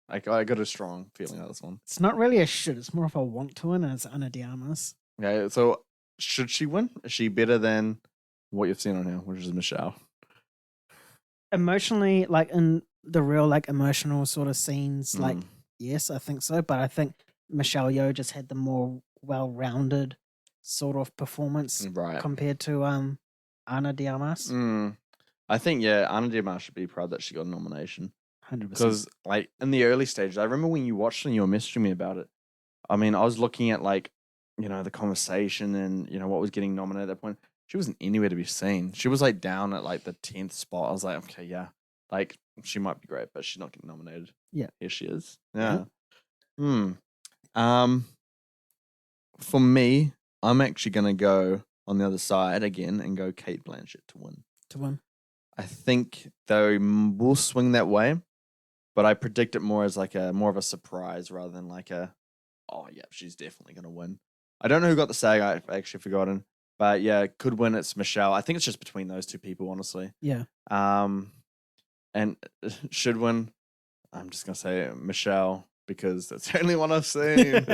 [SPEAKER 4] I got a strong feeling about this one.
[SPEAKER 3] It's not really a should. It's more of a want to win, and it's Ana de Armas.
[SPEAKER 4] Okay. So should she win? Is she better than what you've seen on here, which is Michelle?
[SPEAKER 3] Emotionally, like in the real, like emotional sort of scenes, like yes, I think so. But I think Michelle Yeoh just had the more well-rounded sort of performance
[SPEAKER 4] Right.
[SPEAKER 3] compared to Ana de Armas.
[SPEAKER 4] I think Ana de Armas should be proud that she got a nomination.
[SPEAKER 3] 100%.
[SPEAKER 4] Because like in the early stages, I remember when you watched it and you were messaging me about it. I mean, I was looking at like, the conversation and what was getting nominated at that point. She wasn't anywhere to be seen. She was like down at like the 10th spot. I was like, okay, yeah, like she might be great, but she's not getting nominated.
[SPEAKER 3] Yeah,
[SPEAKER 4] here she is. Yeah. For me, I'm actually gonna go on the other side again and go Kate Blanchett to win. I think they will swing that way, but I predict it more as like more of a surprise rather than like she's definitely gonna win. I don't know who got the SAG. I've actually forgotten, but yeah, could win. It's Michelle. I think it's just between those two people, honestly.
[SPEAKER 3] Yeah.
[SPEAKER 4] And should win. I'm just gonna say Michelle because that's the only one I've seen.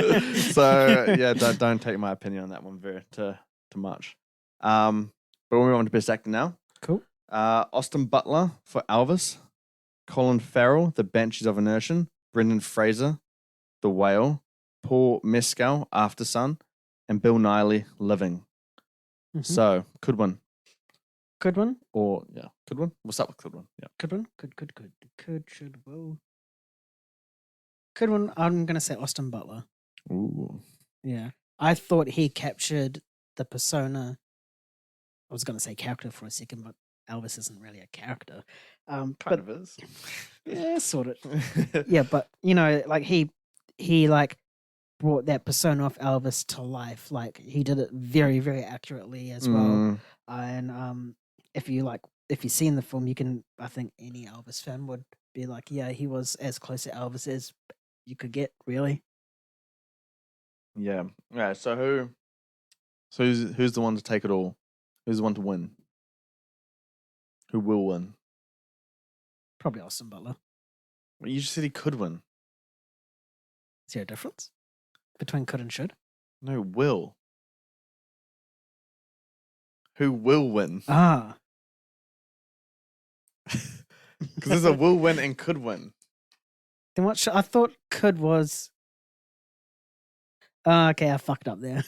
[SPEAKER 4] So yeah, don't take my opinion on that one very too much. But we'll move on to Best Actor now.
[SPEAKER 3] Cool.
[SPEAKER 4] Austin Butler for Elvis, Colin Farrell, The Banshees of Inisherin, Brendan Fraser, The Whale, Paul Mescal, After Sun, and Bill Nighy, Living. So could win.
[SPEAKER 3] Could win?
[SPEAKER 4] Or could win. We'll start with could win. Yeah.
[SPEAKER 3] Could win. Should will. Could win. I'm gonna say Austin Butler.
[SPEAKER 4] Ooh.
[SPEAKER 3] Yeah. I thought he captured the persona. I was gonna say character for a second, but Elvis isn't really a character.
[SPEAKER 4] Kind of is.
[SPEAKER 3] Yeah, sort of. Yeah, but like he like brought that persona of Elvis to life. Like he did it very, very accurately as well. And if you've seen the film, I think any Elvis fan would be like, yeah, he was as close to Elvis as you could get, really.
[SPEAKER 4] Yeah. Yeah. So who's the one to take it all? Who's the one to win? Who will win?
[SPEAKER 3] Probably Austin Butler.
[SPEAKER 4] Well, you just said he could win.
[SPEAKER 3] Is there a difference between could and should?
[SPEAKER 4] No, will. Who will win?
[SPEAKER 3] Ah.
[SPEAKER 4] Because there's a will win and could win.
[SPEAKER 3] Then what I thought could was... okay, I fucked up there.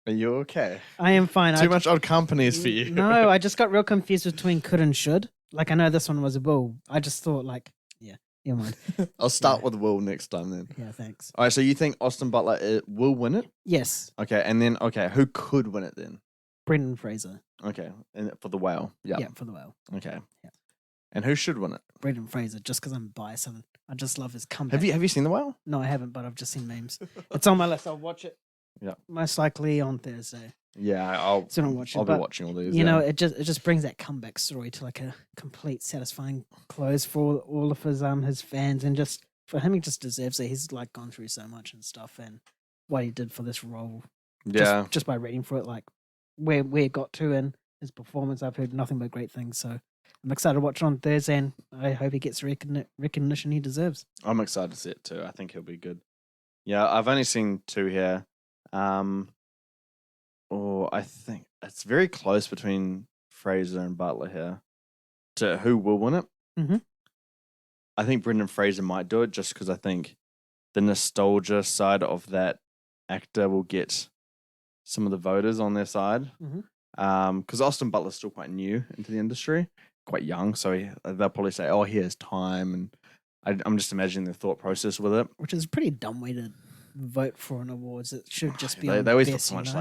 [SPEAKER 4] Are you okay?
[SPEAKER 3] I am fine.
[SPEAKER 4] Too much odd companies for you.
[SPEAKER 3] No, I just got real confused between could and should. Like, I know this one was a will. I just thought, like, yeah, never mind.
[SPEAKER 4] I'll start with will next time then.
[SPEAKER 3] Yeah, thanks.
[SPEAKER 4] All right, so you think Austin Butler will win it?
[SPEAKER 3] Yes.
[SPEAKER 4] Okay, and then, who could win it then?
[SPEAKER 3] Brendan Fraser.
[SPEAKER 4] Okay, and for The Whale. Yeah.
[SPEAKER 3] Yeah, for The Whale.
[SPEAKER 4] Okay.
[SPEAKER 3] Yeah.
[SPEAKER 4] And who should win it?
[SPEAKER 3] Brendan Fraser, just because I'm biased. I just love his comeback.
[SPEAKER 4] Have you seen The Whale?
[SPEAKER 3] No, I haven't, but I've just seen memes. It's on my list. I'll watch it.
[SPEAKER 4] Yeah.
[SPEAKER 3] Most likely on Thursday.
[SPEAKER 4] Yeah, I'll be watching all these.
[SPEAKER 3] You know, it just brings that comeback story to like a complete satisfying close for all of his fans, and just for him, he just deserves it. He's like gone through so much and stuff, and what he did for this role.
[SPEAKER 4] Yeah.
[SPEAKER 3] Just by reading for it, like where it got to and his performance, I've heard nothing but great things. So I'm excited to watch it on Thursday, and I hope he gets the recognition he deserves.
[SPEAKER 4] I'm excited to see it too. I think he'll be good. Yeah, I've only seen 2 here. I think it's very close between Fraser and Butler here to who will win it.
[SPEAKER 3] Mm-hmm.
[SPEAKER 4] I think Brendan Fraser might do it just because I think the nostalgia side of that actor will get some of the voters on their side. Because Austin Butler's still quite new into the industry, quite young, so they'll probably say, "Oh, he has time," and I'm just imagining their thought process with it,
[SPEAKER 3] which is a pretty dumb way to vote for an awards. It should just be.
[SPEAKER 4] They always put so much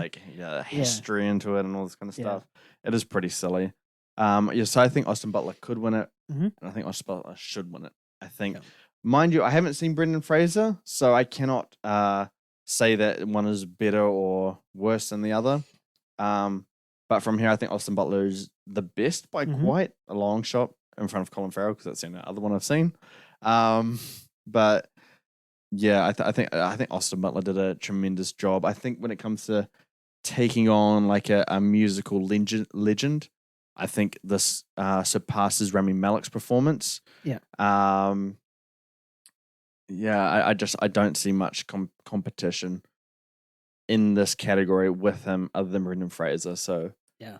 [SPEAKER 4] history into it and all this kind of stuff. It is pretty silly. So I think Austin Butler could win it, and I think Austin Butler should win it. I think, mind you, I haven't seen Brendan Fraser, so I cannot say that one is better or worse than the other. But from here, I think Austin Butler is the best by quite a long shot in front of Colin Farrell, because that's the only other one I've seen. But yeah, I think Austin Butler did a tremendous job. I think when it comes to taking on like a musical legend, I think this surpasses Rami Malek's performance.
[SPEAKER 3] Yeah.
[SPEAKER 4] Yeah, I don't see much competition in this category with him other than Brendan Fraser. So
[SPEAKER 3] Yeah.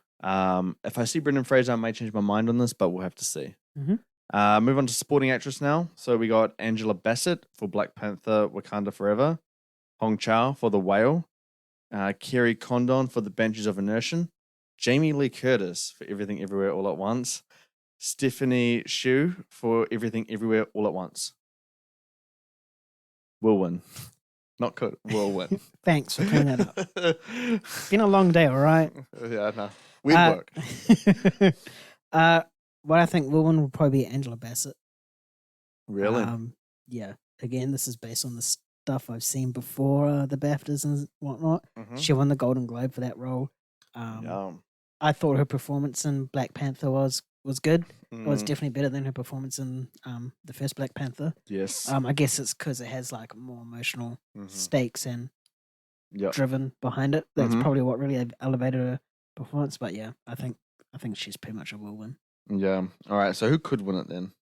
[SPEAKER 4] if I see Brendan Fraser, I might change my mind on this, but we'll have to see.
[SPEAKER 3] Mm-hmm.
[SPEAKER 4] Move on to supporting actress now. So we got Angela Bassett for Black Panther: Wakanda Forever, Hong Chow for The Whale, Kerry Condon for The Banshees of Inisherin, Jamie Lee Curtis for Everything Everywhere All at Once, Stephanie Hsu for Everything Everywhere All at Once. Will win. Not could. Will win.
[SPEAKER 3] Thanks for cleaning that up. Been a long day, all right?
[SPEAKER 4] Yeah, no. Weird work.
[SPEAKER 3] What I think will win will probably be Angela Bassett.
[SPEAKER 4] Really?
[SPEAKER 3] Yeah. Again, this is based on the stuff I've seen before the BAFTAs and whatnot.
[SPEAKER 4] Mhm.
[SPEAKER 3] She won the Golden Globe for that role. I thought her performance in Black Panther was good. It was definitely better than her performance in the first Black Panther.
[SPEAKER 4] Yes.
[SPEAKER 3] I guess it's because it has like more emotional stakes and
[SPEAKER 4] Yep.
[SPEAKER 3] driven behind it. That's
[SPEAKER 4] Mhm.
[SPEAKER 3] probably what really elevated her performance. But yeah, I think she's pretty much a will win.
[SPEAKER 4] Yeah. All right. So who could win it then?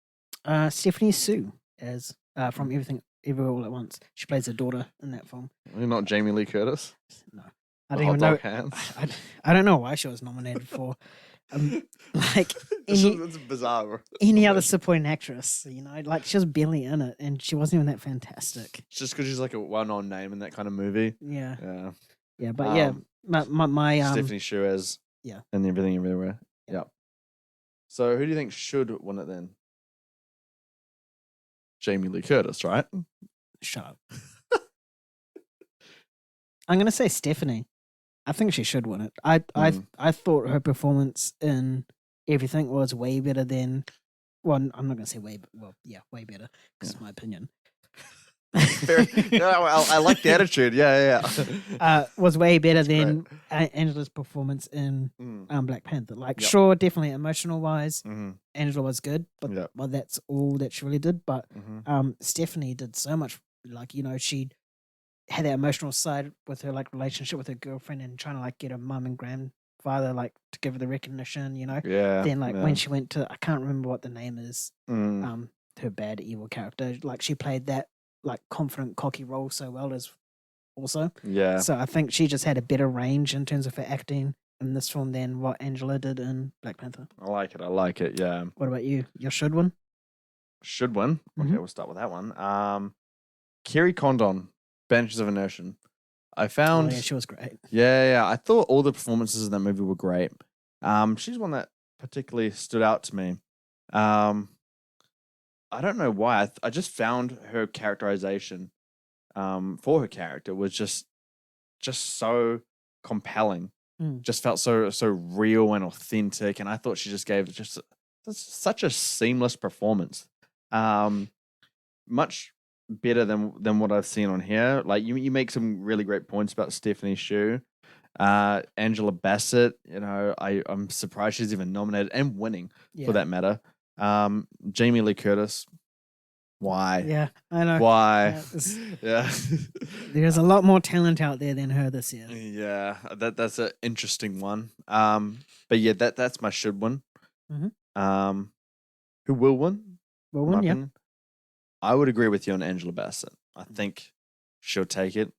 [SPEAKER 3] Stephanie Hsu as from Everything Everywhere All at Once. She plays her daughter in that film.
[SPEAKER 4] You're not Jamie Lee Curtis?
[SPEAKER 3] No, I
[SPEAKER 4] The
[SPEAKER 3] don't
[SPEAKER 4] hot
[SPEAKER 3] even know.
[SPEAKER 4] dog hands?
[SPEAKER 3] I don't know why she was nominated for. Like
[SPEAKER 4] It's bizarre.
[SPEAKER 3] any other supporting actress, you know, like she was barely in it, and she wasn't even that fantastic.
[SPEAKER 4] It's just because she's like a well-known name in that kind of movie.
[SPEAKER 3] Yeah,
[SPEAKER 4] Yeah.
[SPEAKER 3] yeah, but yeah, my
[SPEAKER 4] Stephanie Hsu as
[SPEAKER 3] yeah,
[SPEAKER 4] and Everything Everywhere.
[SPEAKER 3] Yeah.
[SPEAKER 4] Yep. So who do you think should win it then? Jamie Lee Curtis, right?
[SPEAKER 3] shut up. I'm gonna say Stephanie. I think she should win it. I thought her performance in Everything was way better than. Well, I'm not gonna say way. Well, yeah, way better because it's my opinion.
[SPEAKER 4] I like the attitude. Yeah.
[SPEAKER 3] Was way better
[SPEAKER 4] That's
[SPEAKER 3] than Angela's performance in
[SPEAKER 4] Mm.
[SPEAKER 3] Black Panther. Like,
[SPEAKER 4] Yep.
[SPEAKER 3] sure, definitely emotional wise,
[SPEAKER 4] Mhm.
[SPEAKER 3] Angela was good, but
[SPEAKER 4] Yep.
[SPEAKER 3] well, that's all that she really did. But
[SPEAKER 4] Mhm.
[SPEAKER 3] Stephanie did so much. Like, you know, she had that emotional side with her like relationship with her girlfriend and trying to like get her mum and grandfather like to give her the recognition. You know,
[SPEAKER 4] Yeah.
[SPEAKER 3] then like
[SPEAKER 4] yeah.
[SPEAKER 3] when she went to, I can't remember what the name is.
[SPEAKER 4] Mm.
[SPEAKER 3] Her bad evil character, like she played that like confident, cocky role so well as also.
[SPEAKER 4] Yeah.
[SPEAKER 3] So I think she just had a better range in terms of her acting in this film than what Angela did in Black Panther.
[SPEAKER 4] I like it. Yeah.
[SPEAKER 3] What about you? Your should win?
[SPEAKER 4] Should win. Okay,
[SPEAKER 3] Mhm.
[SPEAKER 4] we'll start with that one. Kerry Condon, Banshees of Inisherin. I
[SPEAKER 3] Oh,
[SPEAKER 4] found.
[SPEAKER 3] yeah, she was great.
[SPEAKER 4] Yeah. I thought all the performances in that movie were great. She's one that particularly stood out to me. I don't know why. I just found her characterization, for her character was just so compelling.
[SPEAKER 3] Mm.
[SPEAKER 4] Just felt so real and authentic, and I thought she just gave just such a seamless performance. Much better than what I've seen on here. Like you make some really great points about Stephanie Hsu, Angela Bassett. You know, I'm surprised she's even nominated and winning for that matter. Jamie Lee Curtis. Why?
[SPEAKER 3] Yeah, I know.
[SPEAKER 4] Why? Yeah.
[SPEAKER 3] There's a lot more talent out there than her this year.
[SPEAKER 4] Yeah, that's an interesting one. But yeah, that's my should win.
[SPEAKER 3] Mhm.
[SPEAKER 4] Who will win?
[SPEAKER 3] Well,
[SPEAKER 4] in my
[SPEAKER 3] one, yeah.
[SPEAKER 4] opinion? I would agree with you on Angela Bassett. I think she'll take it.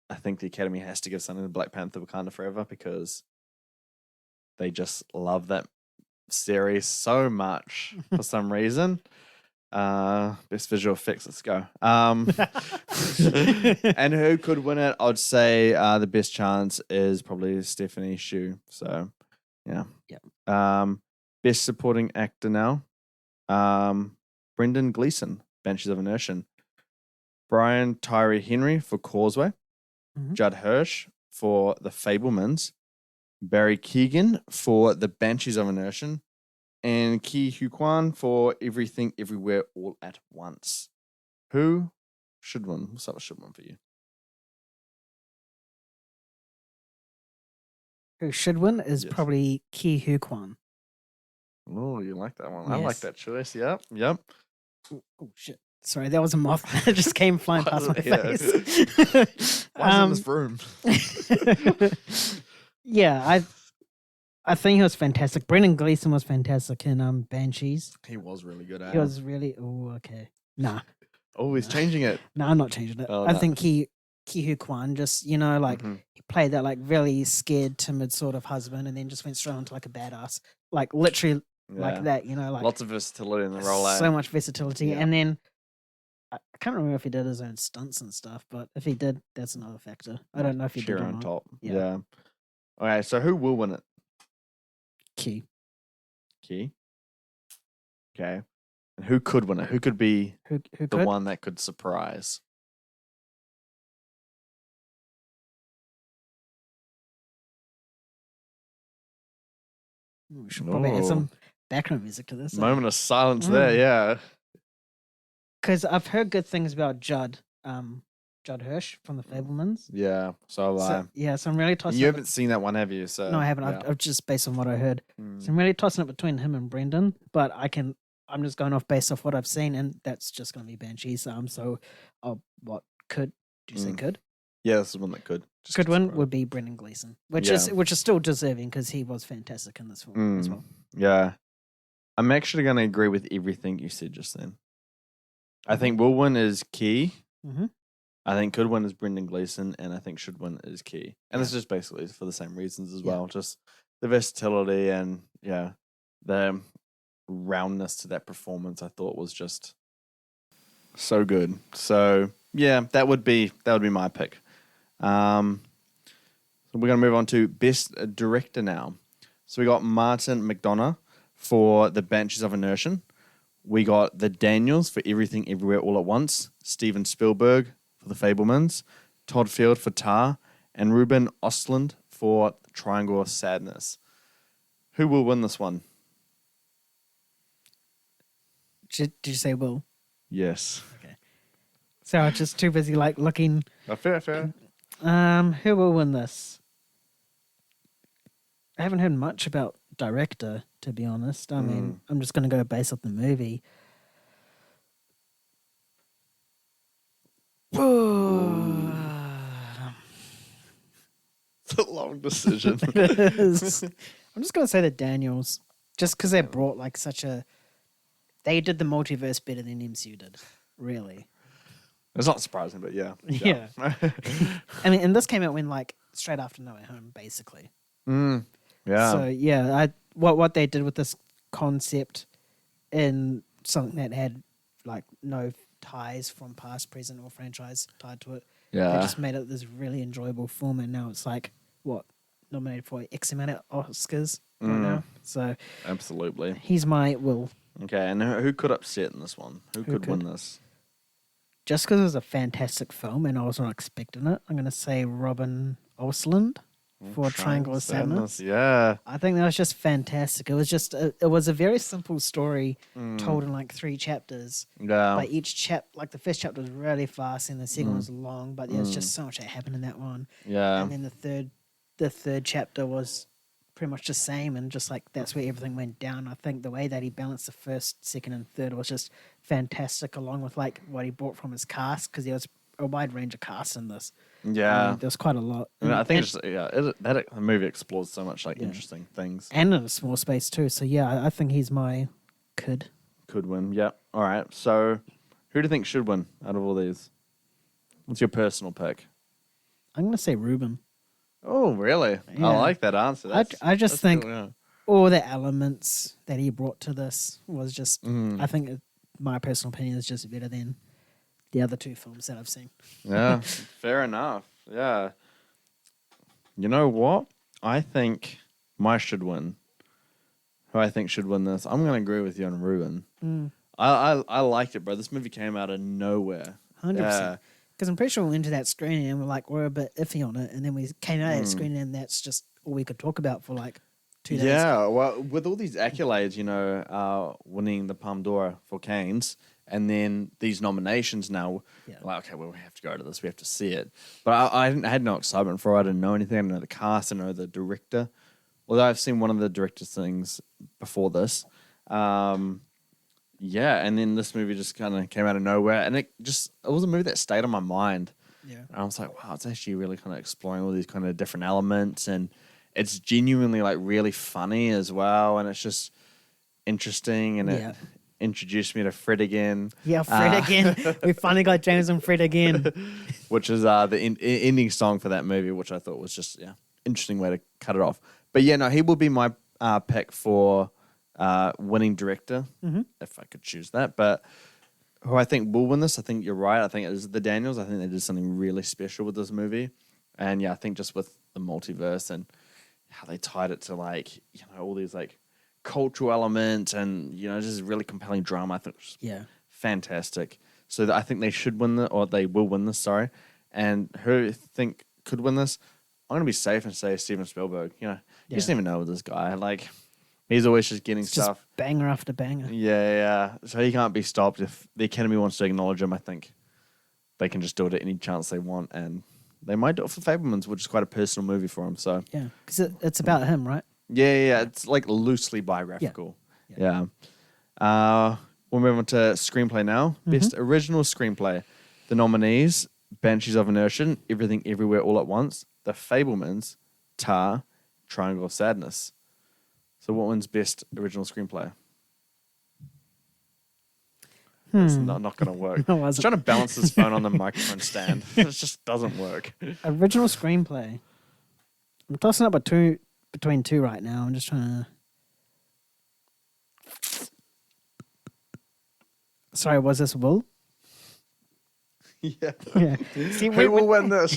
[SPEAKER 4] I think the Academy has to give something to Black Panther: Wakanda Forever because they just love that series so much for some reason. Best visual effects, let's go. And who could win it? I'd say the best chance is probably Stephanie Hsu. So yeah. Best supporting actor now. Brendan Gleeson, Banshees of Inisherin. Brian Tyree Henry for Causeway.
[SPEAKER 3] Mhm.
[SPEAKER 4] Judd Hirsch for The Fabelmans. Barry Keoghan for The Banshees of Inisherin. And Ki Hu Kwan for Everything Everywhere All at Once. Who should win? What's up? Should win for you?
[SPEAKER 3] Who should win is
[SPEAKER 4] Yes.
[SPEAKER 3] probably Ki Hu Kwan.
[SPEAKER 4] Oh, you like that one? I like
[SPEAKER 3] Yes.
[SPEAKER 4] that choice. Yep.
[SPEAKER 3] Oh shit! Sorry, that was a moth that just came flying
[SPEAKER 4] Why
[SPEAKER 3] past my
[SPEAKER 4] is it-
[SPEAKER 3] face.
[SPEAKER 4] Why is it in this room?
[SPEAKER 3] Yeah, I think he was fantastic. Brendan Gleeson was fantastic in Banshees.
[SPEAKER 4] He was really good at
[SPEAKER 3] He
[SPEAKER 4] it.
[SPEAKER 3] was really okay. Nah,
[SPEAKER 4] Oh, he's changing it.
[SPEAKER 3] no, I'm not changing it.
[SPEAKER 4] Oh,
[SPEAKER 3] I
[SPEAKER 4] no.
[SPEAKER 3] think Ki Hu Kwan just like
[SPEAKER 4] Mhm.
[SPEAKER 3] he played that like really scared, timid sort of husband, and then just went straight onto like a badass, like literally
[SPEAKER 4] Yeah.
[SPEAKER 3] like that. Like
[SPEAKER 4] Lots of versatility in the role.
[SPEAKER 3] so much versatility,
[SPEAKER 4] Yeah.
[SPEAKER 3] and then. I can't remember if he did his own stunts and stuff, but if he did, that's another factor. I don't know if he did
[SPEAKER 4] Cheer
[SPEAKER 3] or
[SPEAKER 4] on
[SPEAKER 3] not.
[SPEAKER 4] top.
[SPEAKER 3] Yeah.
[SPEAKER 4] Yeah. Okay, so who will win it?
[SPEAKER 3] Key.
[SPEAKER 4] Key. Okay. And who could win it? Who could be
[SPEAKER 3] Who
[SPEAKER 4] the
[SPEAKER 3] could?
[SPEAKER 4] one that could surprise?
[SPEAKER 3] We should probably add
[SPEAKER 4] Ooh.
[SPEAKER 3] some background music to this.
[SPEAKER 4] Moment of silence there,
[SPEAKER 3] Mm.
[SPEAKER 4] yeah.
[SPEAKER 3] Because I've heard good things about Judd Hirsch from the Fablemans.
[SPEAKER 4] Yeah, so have I.
[SPEAKER 3] So, yeah, so I'm really tossing.
[SPEAKER 4] You
[SPEAKER 3] up
[SPEAKER 4] haven't seen that one, have you? So
[SPEAKER 3] No, I haven't.
[SPEAKER 4] yeah.
[SPEAKER 3] I've just based on what I heard.
[SPEAKER 4] Mm.
[SPEAKER 3] So I'm really tossing it between him and Brendan, but I'm just going off based off what I've seen, and that's just going to be Banshees. So, what could do you say
[SPEAKER 4] Mm.
[SPEAKER 3] could?
[SPEAKER 4] Yeah, this is one that could. Just
[SPEAKER 3] Good
[SPEAKER 4] get
[SPEAKER 3] one
[SPEAKER 4] surprised.
[SPEAKER 3] would be Brendan Gleeson, which
[SPEAKER 4] Yeah.
[SPEAKER 3] is still deserving because he was fantastic in this film as
[SPEAKER 4] Mm.
[SPEAKER 3] well.
[SPEAKER 4] Yeah. I'm actually going to agree with everything you said just then. I think will win is Key.
[SPEAKER 3] Mhm.
[SPEAKER 4] I think could win is Brendan Gleeson, and I think should win is Key. And it's
[SPEAKER 3] Yeah.
[SPEAKER 4] just basically for the same reasons as
[SPEAKER 3] Yeah.
[SPEAKER 4] well. Just the versatility and the roundness to that performance. I thought was just so good. So yeah, that would be my pick. So we're gonna move on to best director now. So we got Martin McDonagh for The Banshees of Inisherin. We got the Daniels for Everything Everywhere All at Once, Steven Spielberg for The Fablemans, Todd Field for Tar, and Ruben Östlund for Triangle of Sadness. Who will win this one?
[SPEAKER 3] Did you say Will?
[SPEAKER 4] Yes.
[SPEAKER 3] So I was just too busy like looking.
[SPEAKER 4] Fair.
[SPEAKER 3] Who will win this? I haven't heard much about director, to be honest. I mean, I'm just going to go based off the movie.
[SPEAKER 4] It's a long decision.
[SPEAKER 3] It is. I'm just going to say the Daniels, just because they brought like such a. They did the multiverse better than MCU did, really.
[SPEAKER 4] It's not surprising, but yeah.
[SPEAKER 3] Yeah. I mean, and this came out when like straight after No Way Home, basically.
[SPEAKER 4] Yeah.
[SPEAKER 3] So yeah, what they did with this concept in something that had like no ties from past, present, or franchise tied to it. They
[SPEAKER 4] yeah.
[SPEAKER 3] just made it this really enjoyable film, and now it's like nominated for X amount of Oscars right now. So
[SPEAKER 4] Absolutely.
[SPEAKER 3] he's my Will.
[SPEAKER 4] Okay, and who could upset in this one? Who could win this?
[SPEAKER 3] Just because it was a fantastic film and I was not expecting it, I'm going to say Robin Östlund for Triangle of Sadness.
[SPEAKER 4] Yeah.
[SPEAKER 3] I think that was just fantastic. It was just it was a very simple story told in like 3 chapters.
[SPEAKER 4] Yeah.
[SPEAKER 3] But each like the first chapter was really fast and the second one was long, but there was just so much that happened in that one.
[SPEAKER 4] Yeah.
[SPEAKER 3] And then the third chapter was pretty much the same, and just like that's where everything went down. I think the way that he balanced the first, second, and third was just fantastic, along with like what he brought from his cast, because there was a wide range of casts in this.
[SPEAKER 4] Yeah.
[SPEAKER 3] There was quite a lot.
[SPEAKER 4] I mean, I think
[SPEAKER 3] and,
[SPEAKER 4] the movie explores so much like interesting things.
[SPEAKER 3] and in a small space too. So yeah, I think he's my could
[SPEAKER 4] win. Yeah. All right. So, who do you think should win out of all these? What's your personal pick?
[SPEAKER 3] I'm gonna say Ruben.
[SPEAKER 4] Oh, really?
[SPEAKER 3] Yeah.
[SPEAKER 4] I like that answer.
[SPEAKER 3] I just
[SPEAKER 4] that's
[SPEAKER 3] think
[SPEAKER 4] cool, yeah.
[SPEAKER 3] all the elements that he brought to this was just. I think my personal opinion is just better than the other 2 films that I've seen.
[SPEAKER 4] Yeah, fair enough. Yeah. You know what? I think my should win. Who I think should win this? I'm going to agree with you on Ruben. I liked it, bro. This movie came out of nowhere.
[SPEAKER 3] 100%.
[SPEAKER 4] Yeah.
[SPEAKER 3] Because I'm pretty sure we went to that screening and we're a bit iffy on it, and then we came out of that screening and that's just all we could talk about for like 2 days.
[SPEAKER 4] Yeah, well, with all these accolades, winning the Palme d'Or for Cannes, and then these nominations now, like, okay, well, we have to go to this, we have to see it. But I had no excitement for it. I didn't know anything. I didn't know the cast. I didn't know the director. Although I've seen one of the director's things before this. yeah, and then this movie just kind of came out of nowhere, and it was a movie that stayed on my mind.
[SPEAKER 3] Yeah.
[SPEAKER 4] And I was like, wow, it's actually really kind of exploring all these kind of different elements, and it's genuinely like really funny as well, and it's just interesting, and
[SPEAKER 3] Yeah.
[SPEAKER 4] it introduced me to Fred again.
[SPEAKER 3] Yeah, Fred again. We finally got James and Fred again.
[SPEAKER 4] Which is the ending song for that movie, which I thought was just interesting way to cut it off. But yeah, no, he will be my pick for winning director if I could choose that. But who I think will win this, I think you're right. I think it is the Daniels. I think they did something really special with this movie, and yeah, I think just with the multiverse and how they tied it to like all these like cultural elements and just really compelling drama. I think it was fantastic. So I think they should win or they will win this. Sorry, and who I think could win this? I'm gonna be safe and say Steven Spielberg. You just never know with this guy. Like he's always just getting stuff.
[SPEAKER 3] Just banger after banger.
[SPEAKER 4] Yeah. So he can't be stopped. If the Academy wants to acknowledge him, I think they can just do it at any chance they want, and they might do it for Fabelmans, which is quite a personal movie for him. So
[SPEAKER 3] yeah, because it's about him, right?
[SPEAKER 4] Yeah. It's like loosely biographical. Yeah. We'll move on to screenplay now. Best original screenplay. The nominees: Banshees of Inisherin, Everything Everywhere All at Once, The Fabelmans, Tar, Triangle of Sadness. So what wins best original screenplay? It's not going to work.
[SPEAKER 3] No,
[SPEAKER 4] I was trying to balance this phone on the microphone stand. It just doesn't work.
[SPEAKER 3] Original screenplay. I'm tossing up between two right now. I'm just trying to... Sorry, was this Will?
[SPEAKER 4] Yeah.
[SPEAKER 3] See,
[SPEAKER 4] Who will win this?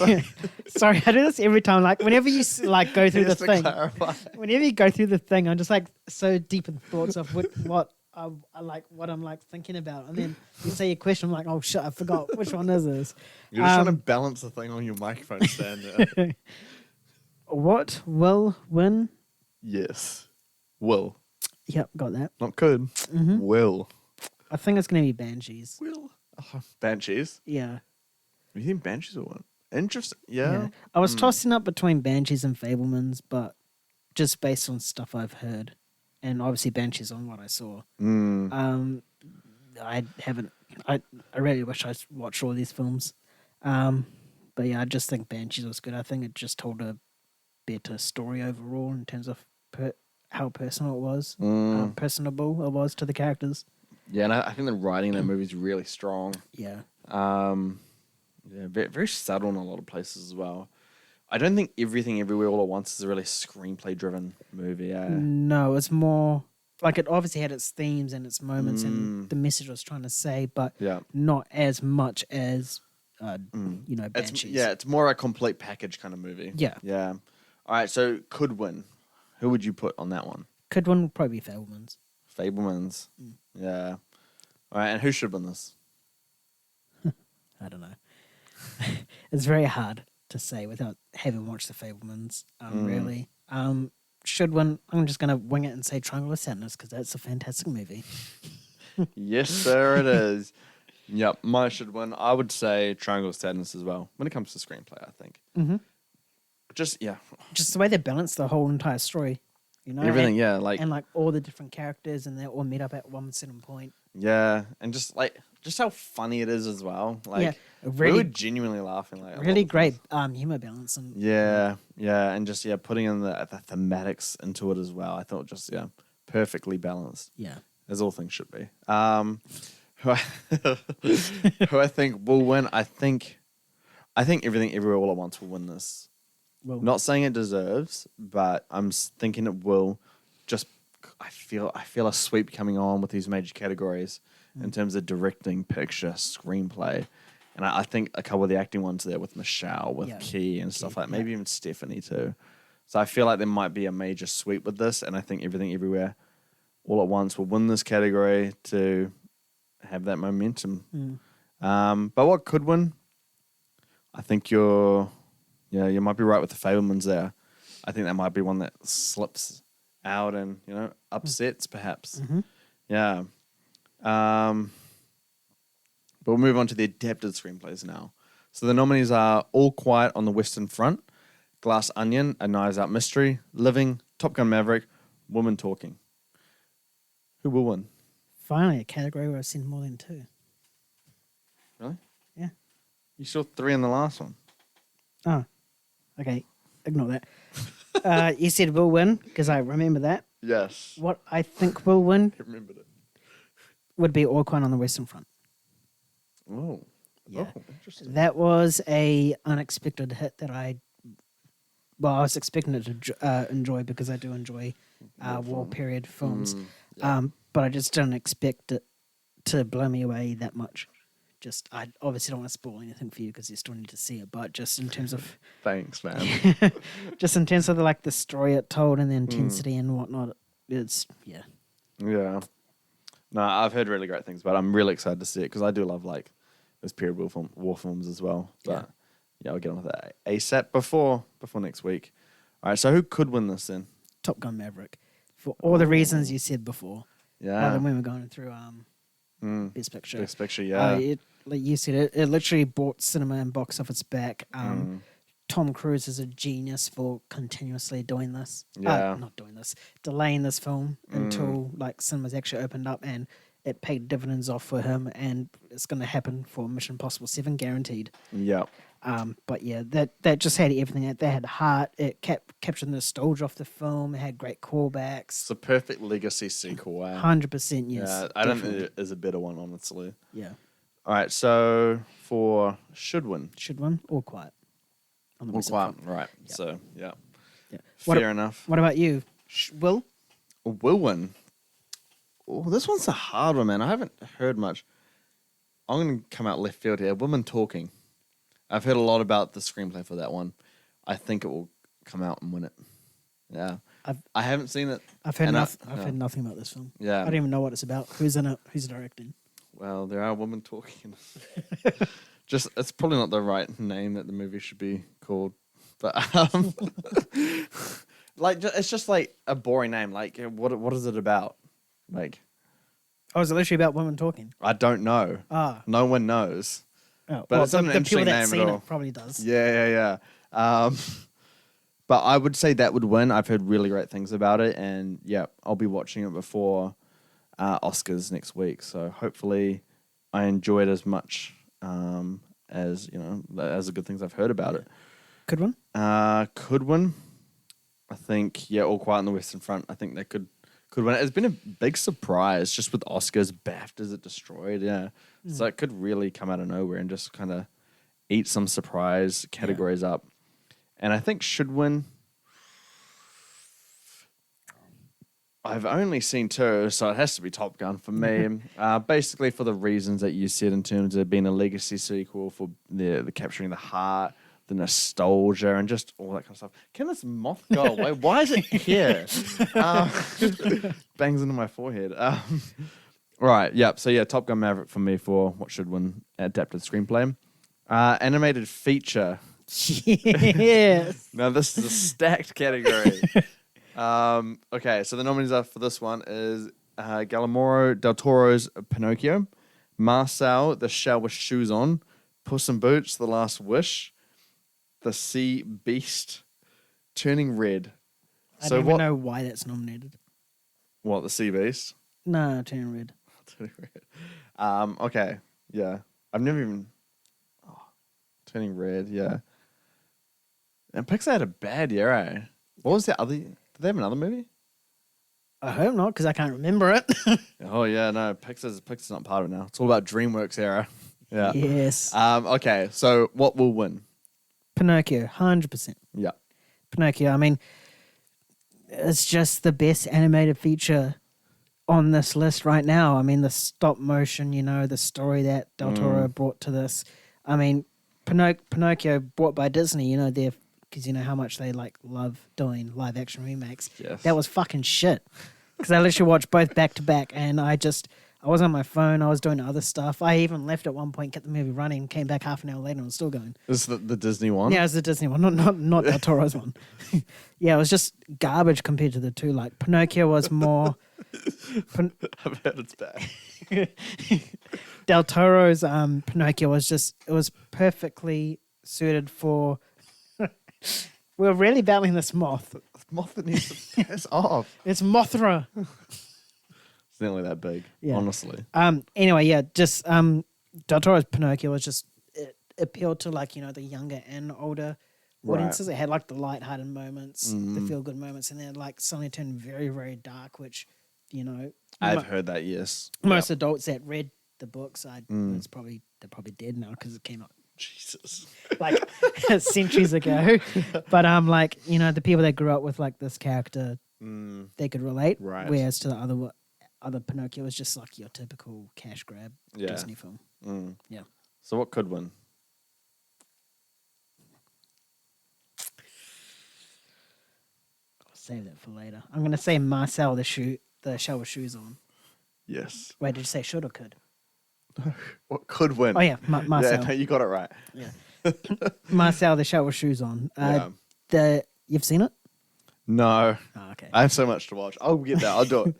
[SPEAKER 3] Sorry, I do this every time. Like whenever you like go through the
[SPEAKER 4] Just to
[SPEAKER 3] thing,
[SPEAKER 4] clarify.
[SPEAKER 3] whenever you go through the thing, I'm just like so deep in thoughts of what I'm like thinking about, and then you say your question, I'm like, oh shit, I forgot which one is this.
[SPEAKER 4] You're just trying to balance the thing on your microphone stand there.
[SPEAKER 3] What will win?
[SPEAKER 4] Yes. Will.
[SPEAKER 3] Yep, got that.
[SPEAKER 4] Not could. Will.
[SPEAKER 3] I think it's gonna be Banshees.
[SPEAKER 4] Will. Oh, Banshees.
[SPEAKER 3] Yeah.
[SPEAKER 4] You think Banshees will win? Interesting. Yeah.
[SPEAKER 3] I was tossing up between Banshees and Fabelmans, but just based on stuff I've heard, and obviously Banshees on what I saw. I haven't. I really wish I watched all these films, but yeah, I just think Banshees was good. I think it just told a better story overall in terms of how personal it was, personable it was to the characters.
[SPEAKER 4] Yeah, and I think the writing in that movie is really strong.
[SPEAKER 3] Yeah.
[SPEAKER 4] Very, very subtle in a lot of places as well. I don't think Everything Everywhere All at Once is a really screenplay-driven movie.
[SPEAKER 3] No, it's more like it obviously had its themes and its moments and the message it was trying to say, but not as much as Banshees.
[SPEAKER 4] It's more a complete package kind of movie.
[SPEAKER 3] Yeah.
[SPEAKER 4] Yeah. All right, so could win. Who would you put on that one?
[SPEAKER 3] Could win would probably be Fabelmans.
[SPEAKER 4] Fabelmans. Yeah. All right, and who should win this?
[SPEAKER 3] I don't know. It's very hard to say without having watched the Fabelmans. Really. Should win. I'm just going to wing it and say Triangle of Sadness because that's a fantastic movie.
[SPEAKER 4] Yes, sir, it is. Yep, mine should win. I would say Triangle of Sadness as well when it comes to screenplay, I think. Just
[SPEAKER 3] the way they balance the whole entire story.
[SPEAKER 4] Everything,
[SPEAKER 3] and like all the different characters, and they all meet up at one certain point.
[SPEAKER 4] Yeah, and just how funny it is as well. Like, we were genuinely laughing. Like,
[SPEAKER 3] really great humor balance and
[SPEAKER 4] and just putting in the thematics into it as well. I thought just perfectly balanced.
[SPEAKER 3] Yeah,
[SPEAKER 4] as all things should be. Who I think will win? I think Everything Everywhere All at Once will win this.
[SPEAKER 3] Well,
[SPEAKER 4] not saying it deserves, but I'm thinking it will. Just I feel a sweep coming on with these major categories in terms of directing, picture, screenplay, and I think a couple of the acting ones there with Michelle, with Key and stuff like that. Maybe even Stephanie too. So I feel like there might be a major sweep with this, and I think Everything Everywhere All at Once will win this category to have that momentum. But what could win? I think you might be right with the Fabelmans there. I think that might be one that slips out and upsets perhaps. Yeah. But we'll move on to the adapted screenplays now. So the nominees are All Quiet on the Western Front, Glass Onion, A Knives Out Mystery, Living, Top Gun Maverick, Woman Talking. Who will win?
[SPEAKER 3] Finally, a category where I've seen more than 2.
[SPEAKER 4] Really?
[SPEAKER 3] Yeah.
[SPEAKER 4] You saw 3 in the last one.
[SPEAKER 3] Oh, okay. Ignore that. You said will win because I remember that.
[SPEAKER 4] Yes.
[SPEAKER 3] What I think will win
[SPEAKER 4] I remembered it.
[SPEAKER 3] would be Auckland on the Western Front.
[SPEAKER 4] Oh.
[SPEAKER 3] Yeah.
[SPEAKER 4] Oh, interesting.
[SPEAKER 3] That was a unexpected hit that I was expecting it to enjoy because I do enjoy war period films.
[SPEAKER 4] Yeah.
[SPEAKER 3] But I just didn't expect it to blow me away that much. Just, I obviously don't want to spoil anything for you because you still need to see it. But just in terms of,
[SPEAKER 4] Thanks, man.
[SPEAKER 3] just in terms of the story it told and the intensity and whatnot, it's
[SPEAKER 4] Yeah. No, I've heard really great things about it. I'm really excited to see it because I do love those period war films as well. But yeah, I'll get on with that ASAP before next week. All right, so who could win this then?
[SPEAKER 3] Top Gun Maverick for all the reasons you said before.
[SPEAKER 4] Yeah.
[SPEAKER 3] When we were going through Best Picture.
[SPEAKER 4] Best Picture, yeah.
[SPEAKER 3] Like you said, it literally brought cinema and box office back. Tom Cruise is a genius for continuously doing this.
[SPEAKER 4] Yeah.
[SPEAKER 3] Not doing this, delaying this film until cinemas actually opened up and it paid dividends off for him, and it's going to happen for Mission Impossible 7, guaranteed.
[SPEAKER 4] Yeah.
[SPEAKER 3] But yeah, that just had everything. They had heart. It captured the nostalgia of the film. It had great callbacks.
[SPEAKER 4] It's a perfect legacy sequel.
[SPEAKER 3] 100%, yes.
[SPEAKER 4] Yeah, I don't think there's a better one, honestly.
[SPEAKER 3] Yeah.
[SPEAKER 4] All right, so for should win.
[SPEAKER 3] Should win or quiet? On the
[SPEAKER 4] All
[SPEAKER 3] Western
[SPEAKER 4] quiet,
[SPEAKER 3] Front.
[SPEAKER 4] right.
[SPEAKER 3] Yep.
[SPEAKER 4] So, yeah.
[SPEAKER 3] Yeah.
[SPEAKER 4] Fair enough.
[SPEAKER 3] What about you? Will?
[SPEAKER 4] Will win. Oh, this one's a hard one, man. I haven't heard much. I'm going to come out left field here. Women Talking. I've heard a lot about the screenplay for that one. I think it will come out and win it. Yeah. I haven't seen it.
[SPEAKER 3] I've heard nothing about this film.
[SPEAKER 4] Yeah.
[SPEAKER 3] I don't even know what it's about. Who's in it? Who's directing?
[SPEAKER 4] Well, there are women talking. Just, it's probably not the right name that the movie should be called. But, it's just like a boring name. Like, what is it about? Like,
[SPEAKER 3] Oh, is it literally about women talking?
[SPEAKER 4] I don't know.
[SPEAKER 3] Ah.
[SPEAKER 4] No one knows.
[SPEAKER 3] Oh,
[SPEAKER 4] But it's not an
[SPEAKER 3] the
[SPEAKER 4] interesting
[SPEAKER 3] people that
[SPEAKER 4] name
[SPEAKER 3] seen
[SPEAKER 4] at all.
[SPEAKER 3] it probably does.
[SPEAKER 4] Yeah. But I would say that would win. I've heard really great things about it, and yeah, I'll be watching it before Oscars next week. So hopefully, I enjoy it as much as the good things I've heard about it.
[SPEAKER 3] Could win?
[SPEAKER 4] Could win. I think All Quiet on the Western Front. I think they could win. It's been a big surprise just with Oscars, BAFTAs it destroyed. Yeah, so it could really come out of nowhere and just kind of eat some surprise categories up. And I think should win. I've only seen 2, so it has to be Top Gun for me. Basically for the reasons that you said in terms of being a legacy sequel, for the capturing the heart, the nostalgia, and just all that kind of stuff. Can this moth go away? Why is it here? Bangs into my forehead. Right, yep. So yeah, Top Gun Maverick for me for what should win adapted screenplay. Animated feature.
[SPEAKER 3] Yes.
[SPEAKER 4] Now this is a stacked category. Okay, so the nominees are for this one is Guillermo del Toro's Pinocchio, Marcel, The Shell with Shoes On, Puss in Boots, The Last Wish, The Sea Beast, Turning Red.
[SPEAKER 3] I don't even know why that's nominated.
[SPEAKER 4] What, The Sea Beast?
[SPEAKER 3] No, Turning Red.
[SPEAKER 4] Turning Red. Okay, yeah. I've never even... Turning Red, yeah. And Pixar had a bad year, eh? What was the other... Did they have another movie?
[SPEAKER 3] I hope not, because I can't remember it.
[SPEAKER 4] Oh, yeah, no. Pixar's not part of it now. It's all about DreamWorks era. Yeah.
[SPEAKER 3] Yes.
[SPEAKER 4] Okay, so what will win?
[SPEAKER 3] Pinocchio, 100%.
[SPEAKER 4] Yeah.
[SPEAKER 3] Pinocchio, I mean, it's just the best animated feature on this list right now. I mean, the stop motion, the story that Del Toro brought to this. I mean, Pinocchio brought by Disney, because you know how much they love doing live action remakes.
[SPEAKER 4] Yes.
[SPEAKER 3] That was fucking shit. Because I literally watched both back to back, and I was on my phone, I was doing other stuff. I even left at one point, kept the movie running, came back half an hour later and it was still going.
[SPEAKER 4] This is the Disney one?
[SPEAKER 3] Yeah, it was the Disney one, not Del Toro's one. Yeah, it was just garbage compared to the two. Like Pinocchio was more.
[SPEAKER 4] I've heard it's bad.
[SPEAKER 3] Del Toro's Pinocchio was perfectly suited for. We're really battling this moth.
[SPEAKER 4] Moth that needs to piss off.
[SPEAKER 3] It's Mothra.
[SPEAKER 4] It's nearly that big,
[SPEAKER 3] Yeah.
[SPEAKER 4] honestly.
[SPEAKER 3] Anyway, yeah, just Del Toro's Pinocchio was just it appealed to like the younger and older audiences. It had like the light-hearted moments, the feel-good moments, and then like suddenly turned very, very dark. Which
[SPEAKER 4] I've heard that. Yes,
[SPEAKER 3] most adults that read the books, they're probably dead now because it came out
[SPEAKER 4] Jesus,
[SPEAKER 3] like centuries ago. But like the people that grew up with like this character, they could relate.
[SPEAKER 4] Right.
[SPEAKER 3] Whereas to the other Pinocchio was just like your typical cash grab Disney film. Yeah.
[SPEAKER 4] So what could win?
[SPEAKER 3] I'll save that for later. I'm gonna say Marcel the shell with shoes on.
[SPEAKER 4] Yes.
[SPEAKER 3] Wait, did you say should or could?
[SPEAKER 4] What could win?
[SPEAKER 3] Oh yeah, Marcel.
[SPEAKER 4] Yeah, no, you got it right.
[SPEAKER 3] Yeah. Marcel the shell with shoes on. You've seen it?
[SPEAKER 4] No.
[SPEAKER 3] Oh, okay.
[SPEAKER 4] I have so much to watch. I'll get that. I'll do it.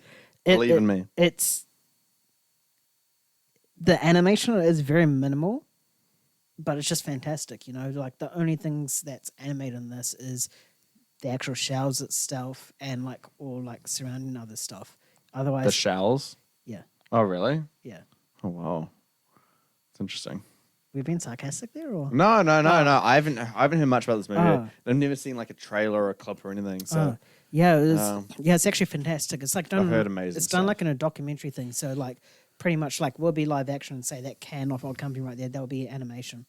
[SPEAKER 4] Believe in me.
[SPEAKER 3] It's the animation is very minimal, but it's just fantastic. Like the only things that's animated in this is the actual shells itself and like all like surrounding other stuff. Otherwise,
[SPEAKER 4] The shells?
[SPEAKER 3] yeah,
[SPEAKER 4] Oh, really?
[SPEAKER 3] yeah.
[SPEAKER 4] Oh, wow. It's interesting.
[SPEAKER 3] We've been sarcastic there, or
[SPEAKER 4] No. I haven't heard much about this movie.
[SPEAKER 3] Oh.
[SPEAKER 4] I've never seen like a trailer or a clip or anything. So
[SPEAKER 3] yeah, it's actually fantastic. It's like done.
[SPEAKER 4] I've heard amazing
[SPEAKER 3] It's done
[SPEAKER 4] stuff.
[SPEAKER 3] like in a documentary thing. So like pretty much like will be live action and say that can off old company right there. That will be animation,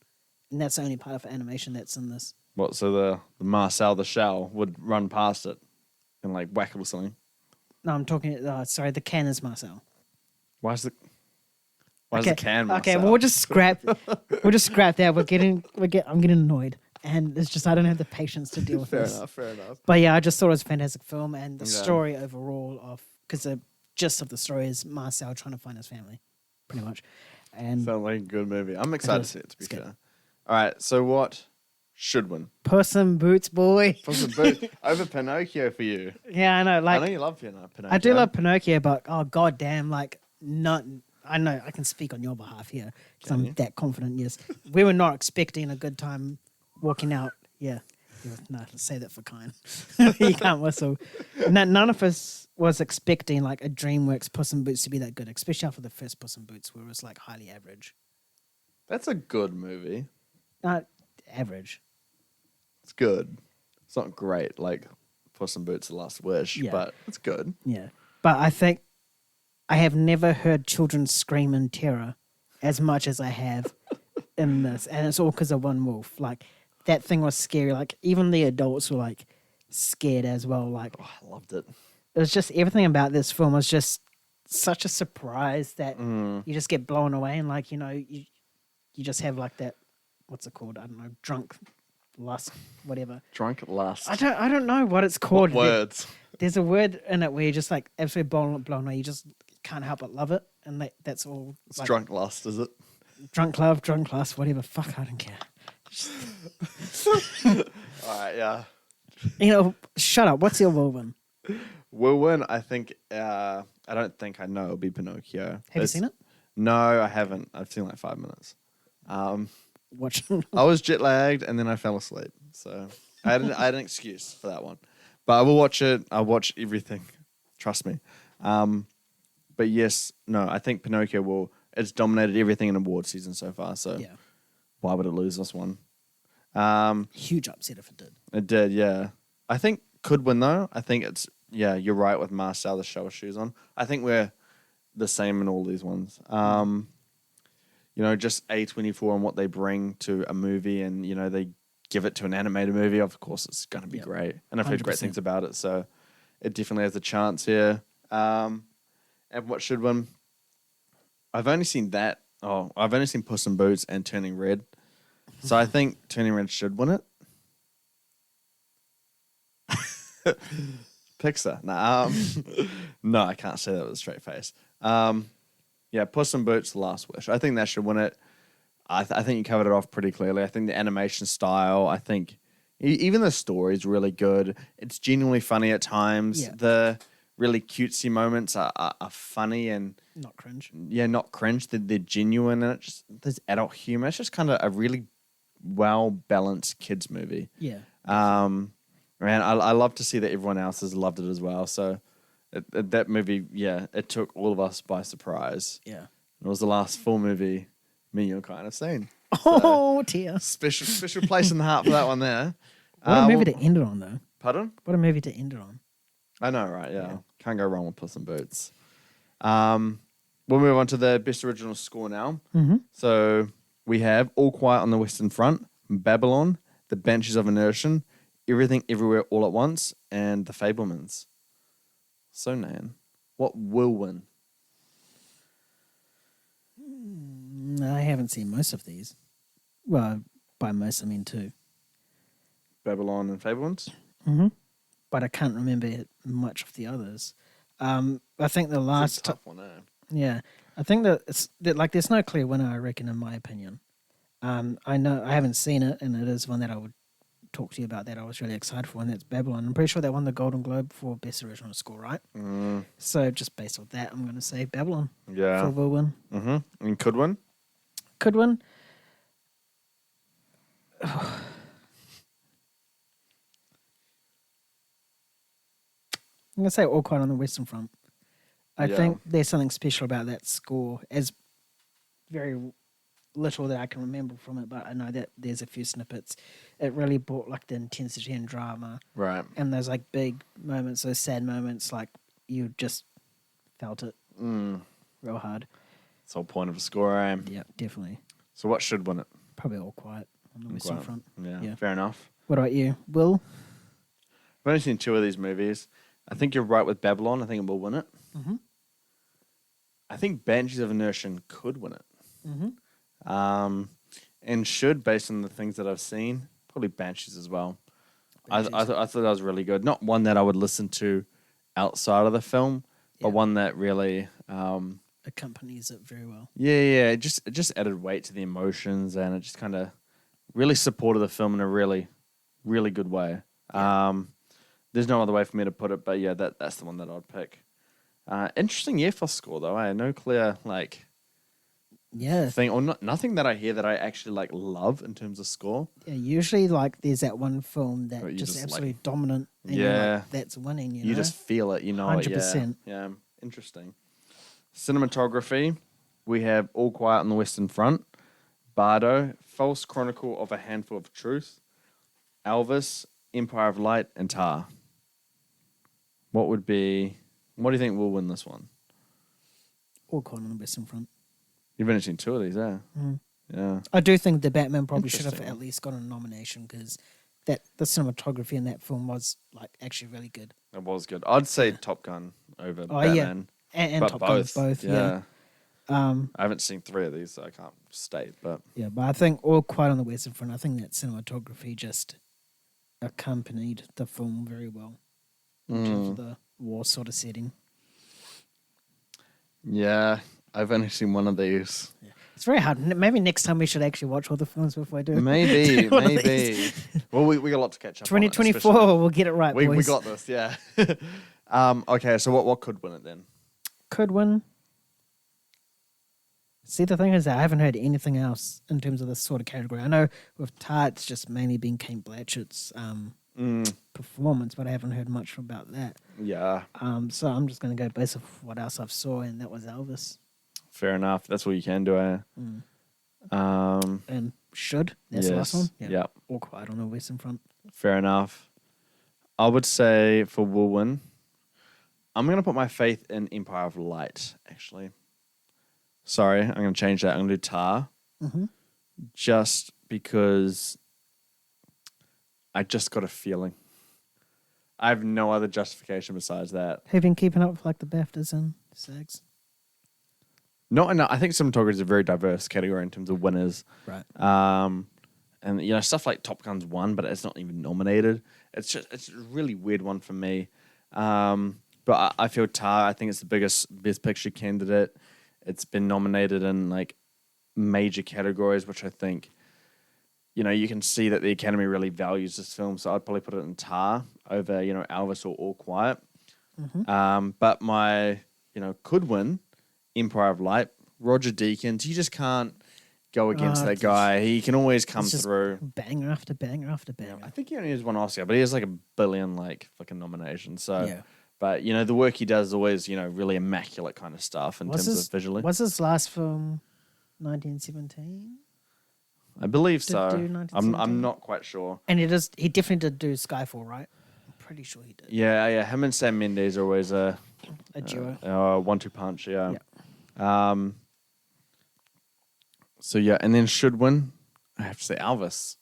[SPEAKER 3] and that's the only part of animation that's in this.
[SPEAKER 4] what? So the Marcel the shell would run past it and like whack it with something.
[SPEAKER 3] No, I'm talking. Sorry, the can is Marcel.
[SPEAKER 4] Why is the can Marcel?
[SPEAKER 3] Okay, well we'll just scrap that. I'm getting annoyed, and it's just I don't have the patience to deal with this.
[SPEAKER 4] Fair enough.
[SPEAKER 3] But yeah, I just thought it was a fantastic film, and the story overall because the gist of the story is Marcel trying to find his family, pretty much. And
[SPEAKER 4] Sounds like a good movie. I'm excited to see it, to be
[SPEAKER 3] It's good.
[SPEAKER 4] fair. All right, so what should win?
[SPEAKER 3] Puss in Boots, boy.
[SPEAKER 4] Puss in Boots over Pinocchio for you.
[SPEAKER 3] Yeah, I know.
[SPEAKER 4] I
[SPEAKER 3] Like
[SPEAKER 4] know you love Pinocchio.
[SPEAKER 3] I do love Pinocchio, but oh god damn, like not. I know I can speak on your behalf here because I'm that confident. Yes, we were not expecting a good time walking out. Yeah, no, say that for Kine. You can't whistle. None of us was expecting like a DreamWorks Puss in Boots to be that good, especially after the first Puss in Boots, where it was like highly average.
[SPEAKER 4] That's a good movie.
[SPEAKER 3] Average.
[SPEAKER 4] It's good. It's not great like Puss in Boots: The Last Wish, but it's good.
[SPEAKER 3] Yeah, but I think I have never heard children scream in terror as much as I have in this, and it's all because of one wolf. Like that thing was scary. Like even the adults were like scared as well. Like
[SPEAKER 4] I loved it.
[SPEAKER 3] it was just everything about this film was just such a surprise that you just get blown away, and like you just have like that. What's it called? I don't know. Drunk lust, whatever.
[SPEAKER 4] Drunk lust.
[SPEAKER 3] I don't know what it's called.
[SPEAKER 4] What words?
[SPEAKER 3] There's a word in it where you're just like absolutely blown away. You just can't help but love it, and that's all.
[SPEAKER 4] It's
[SPEAKER 3] like,
[SPEAKER 4] drunk lust, is it?
[SPEAKER 3] drunk love, drunk lust, whatever. Fuck, I don't care.
[SPEAKER 4] All right, yeah.
[SPEAKER 3] Shut up. What's your will win?
[SPEAKER 4] Will win. I think. I don't think I know. It'll be Pinocchio.
[SPEAKER 3] Have you seen it?
[SPEAKER 4] No, I haven't. I've seen like 5 minutes.
[SPEAKER 3] Watch.
[SPEAKER 4] I was jet lagged and then I fell asleep, so I had an excuse for that one. But I will watch it. I'll watch everything. Trust me. But yes, no. I think Pinocchio will. It's dominated everything in award season so far. So
[SPEAKER 3] Yeah.
[SPEAKER 4] why would it lose this one?
[SPEAKER 3] Huge upset if it did.
[SPEAKER 4] It did, yeah. I think could win though. I think it's you're right with Marcel the shell with shoes on. I think we're the same in all these ones. Just A24 and what they bring to a movie, and they give it to an animated movie. Of course, it's going to be great, and I've heard great
[SPEAKER 3] 100%.
[SPEAKER 4] things about it. So it definitely has a chance here. And what should win? I've only seen that. Oh, I've only seen Puss in Boots and Turning Red. So I think Turning Red should win it. Pixar. Nah, no, I can't say that with a straight face. Yeah, Puss in Boots: The Last Wish. I think that should win it. I think you covered it off pretty clearly. I think the animation style, I think even the story is really good. It's genuinely funny at times.
[SPEAKER 3] Yeah.
[SPEAKER 4] The really cutesy moments are funny and
[SPEAKER 3] Not cringe.
[SPEAKER 4] not cringe. They're genuine, and there's adult humor. It's just kind of a really well balanced kids movie.
[SPEAKER 3] Yeah.
[SPEAKER 4] Man, I love to see that everyone else has loved it as well. So That movie, yeah, it took all of us by surprise.
[SPEAKER 3] Yeah.
[SPEAKER 4] It was the last full movie me and you kind of seen.
[SPEAKER 3] Oh dear.
[SPEAKER 4] Special place in the heart for that one there.
[SPEAKER 3] What a movie
[SPEAKER 4] well-
[SPEAKER 3] to end it on, though.
[SPEAKER 4] Pardon?
[SPEAKER 3] What a movie to end it on.
[SPEAKER 4] I know, right? Yeah.
[SPEAKER 3] Yeah.
[SPEAKER 4] Can't go wrong with Puss in Boots. We'll move on to the best original score now.
[SPEAKER 3] Mm-hmm.
[SPEAKER 4] So we have All Quiet on the Western Front, Babylon, The Banshees of Inisherin, Everything Everywhere All at Once, and The Fablemans. So, Nan, what will win?
[SPEAKER 3] I haven't seen most of these. Well, by most I mean two.
[SPEAKER 4] Babylon and Fablemans?
[SPEAKER 3] Mm-hmm. But I can't remember much of the others. I think the
[SPEAKER 4] It's
[SPEAKER 3] last
[SPEAKER 4] a tough one, eh?
[SPEAKER 3] Yeah, I think that there's no clear winner. I reckon, in my opinion. I know I haven't seen it, and it is one that I would talk to you about. That I was really excited for, and that's Babylon. I'm pretty sure they won the Golden Globe for best original score, right? So just based on that, I'm going to say Babylon.
[SPEAKER 4] Yeah.
[SPEAKER 3] Will win.
[SPEAKER 4] Mm-hmm. And could win?
[SPEAKER 3] Could win. I'm going to say All Quiet on the Western Front. I
[SPEAKER 4] Yeah.
[SPEAKER 3] think there's something special about that score, as very little that I can remember from it, but I know that there's a few snippets. It really brought like the intensity and drama,
[SPEAKER 4] Right.
[SPEAKER 3] and those like big moments, those sad moments, like you just felt it real hard.
[SPEAKER 4] That's the whole point of a score, eh?
[SPEAKER 3] Yeah, definitely.
[SPEAKER 4] So what should win it?
[SPEAKER 3] Probably All Quiet on the Western
[SPEAKER 4] Quiet.
[SPEAKER 3] Front.
[SPEAKER 4] Yeah,
[SPEAKER 3] Yeah.
[SPEAKER 4] fair enough.
[SPEAKER 3] What about you, Will?
[SPEAKER 4] I've only seen two of these movies. I think you're right with Babylon. I think it will win it.
[SPEAKER 3] Mm-hmm.
[SPEAKER 4] I think Banshees of Inisherin could win it.
[SPEAKER 3] Mm-hmm.
[SPEAKER 4] And should, based on the things that I've seen, probably Banshees as well. I
[SPEAKER 3] Banshees.
[SPEAKER 4] thought that was really good. Not one that I would listen to outside of the film, but
[SPEAKER 3] Yeah.
[SPEAKER 4] one that really,
[SPEAKER 3] Accompanies it very well.
[SPEAKER 4] it just added weight to the emotions, and it just kind of really supported the film in a really, really good way.
[SPEAKER 3] Yeah.
[SPEAKER 4] There's no other way for me to put it, but yeah, that's the one that I'd pick. Interesting year for score though. No clear
[SPEAKER 3] Yeah.
[SPEAKER 4] thing or nothing that I hear that I actually love in terms of score.
[SPEAKER 3] Yeah, usually there's that one film that
[SPEAKER 4] But you
[SPEAKER 3] just
[SPEAKER 4] just,
[SPEAKER 3] absolutely dominant. And you're
[SPEAKER 4] Yeah.
[SPEAKER 3] like, that's winning. You
[SPEAKER 4] You
[SPEAKER 3] know?
[SPEAKER 4] just feel it, you know.
[SPEAKER 3] 100%.
[SPEAKER 4] Yeah, interesting. Cinematography, we have All Quiet on the Western Front, Bardo, False Chronicle of a Handful of Truth, Elvis, Empire of Light, and Tar. What do you think will win this one?
[SPEAKER 3] All Quiet on the Western Front.
[SPEAKER 4] You've only seen two of these, eh? Yeah.
[SPEAKER 3] I do think the Batman probably should have
[SPEAKER 4] Interesting.
[SPEAKER 3] at least got a nomination because the cinematography in that film was actually really good.
[SPEAKER 4] It was good. I'd say Top Gun over
[SPEAKER 3] Oh, yeah.
[SPEAKER 4] Batman.
[SPEAKER 3] And
[SPEAKER 4] but
[SPEAKER 3] Top Gun both. Yeah.
[SPEAKER 4] I haven't seen three of these, so I can't state. But
[SPEAKER 3] Yeah, but I think All Quiet on the Western Front, I think that cinematography just accompanied the film very well in terms of the war sort of setting.
[SPEAKER 4] yeah, I've only seen one of these.
[SPEAKER 3] It's very hard. Maybe next time we should actually watch all the films before I do.
[SPEAKER 4] Maybe,
[SPEAKER 3] one of
[SPEAKER 4] maybe. Well, we got a lot to catch up on.
[SPEAKER 3] 2024, we'll get it right,
[SPEAKER 4] We
[SPEAKER 3] boys.
[SPEAKER 4] got this, yeah. Okay, so what could win it then?
[SPEAKER 3] Could win. See, the thing is that I haven't heard anything else in terms of this sort of category. I know with Tar, it's just mainly been Kate Blanchett's performance, but I haven't heard much about that.
[SPEAKER 4] Yeah,
[SPEAKER 3] So I'm just going to go based off what else I've saw, and that was Elvis.
[SPEAKER 4] fair enough. That's what you can do, eh?
[SPEAKER 3] And Should. That's the last one.
[SPEAKER 4] Yeah,
[SPEAKER 3] All Quiet on the Western Front.
[SPEAKER 4] fair enough. I would say for will win, I'm going to put my faith in Empire of Light, actually. Sorry, I'm going to change that. I'm going to do Tar.
[SPEAKER 3] Mm-hmm.
[SPEAKER 4] Just because I just got a feeling. I have no other justification besides that.
[SPEAKER 3] Have you been keeping up with the BAFTAs and SAGs?
[SPEAKER 4] Not enough. I think cinematography is a very diverse category in terms of winners.
[SPEAKER 3] Right.
[SPEAKER 4] And stuff like Top Gun's won, but it's not even nominated. It's a really weird one for me. But I feel Tar, I think it's the biggest Best Picture candidate. It's been nominated in major categories, which I think, you can see that the Academy really values this film. So I'd probably put it in Tar over, Elvis or All Quiet.
[SPEAKER 3] Mm-hmm.
[SPEAKER 4] But my, could win Empire of Light. Roger Deakins, you just can't go against that guy. He can always come
[SPEAKER 3] It's just
[SPEAKER 4] through.
[SPEAKER 3] banger after banger after banger.
[SPEAKER 4] I think he only has one Oscar, but he has a billion fucking nominations. So
[SPEAKER 3] Yeah.
[SPEAKER 4] But the work he does is always really immaculate kind of stuff in terms of visually.
[SPEAKER 3] Was his last film 1917?
[SPEAKER 4] I believe
[SPEAKER 3] Did
[SPEAKER 4] so.
[SPEAKER 3] do
[SPEAKER 4] I'm
[SPEAKER 3] 1917?
[SPEAKER 4] not quite sure.
[SPEAKER 3] And he definitely did do Skyfall, right? I'm pretty sure he did.
[SPEAKER 4] Yeah. Him and Sam Mendes are always a
[SPEAKER 3] duo.
[SPEAKER 4] 1-2 punch. Yeah. So yeah, and then should win. I have to say Elvis.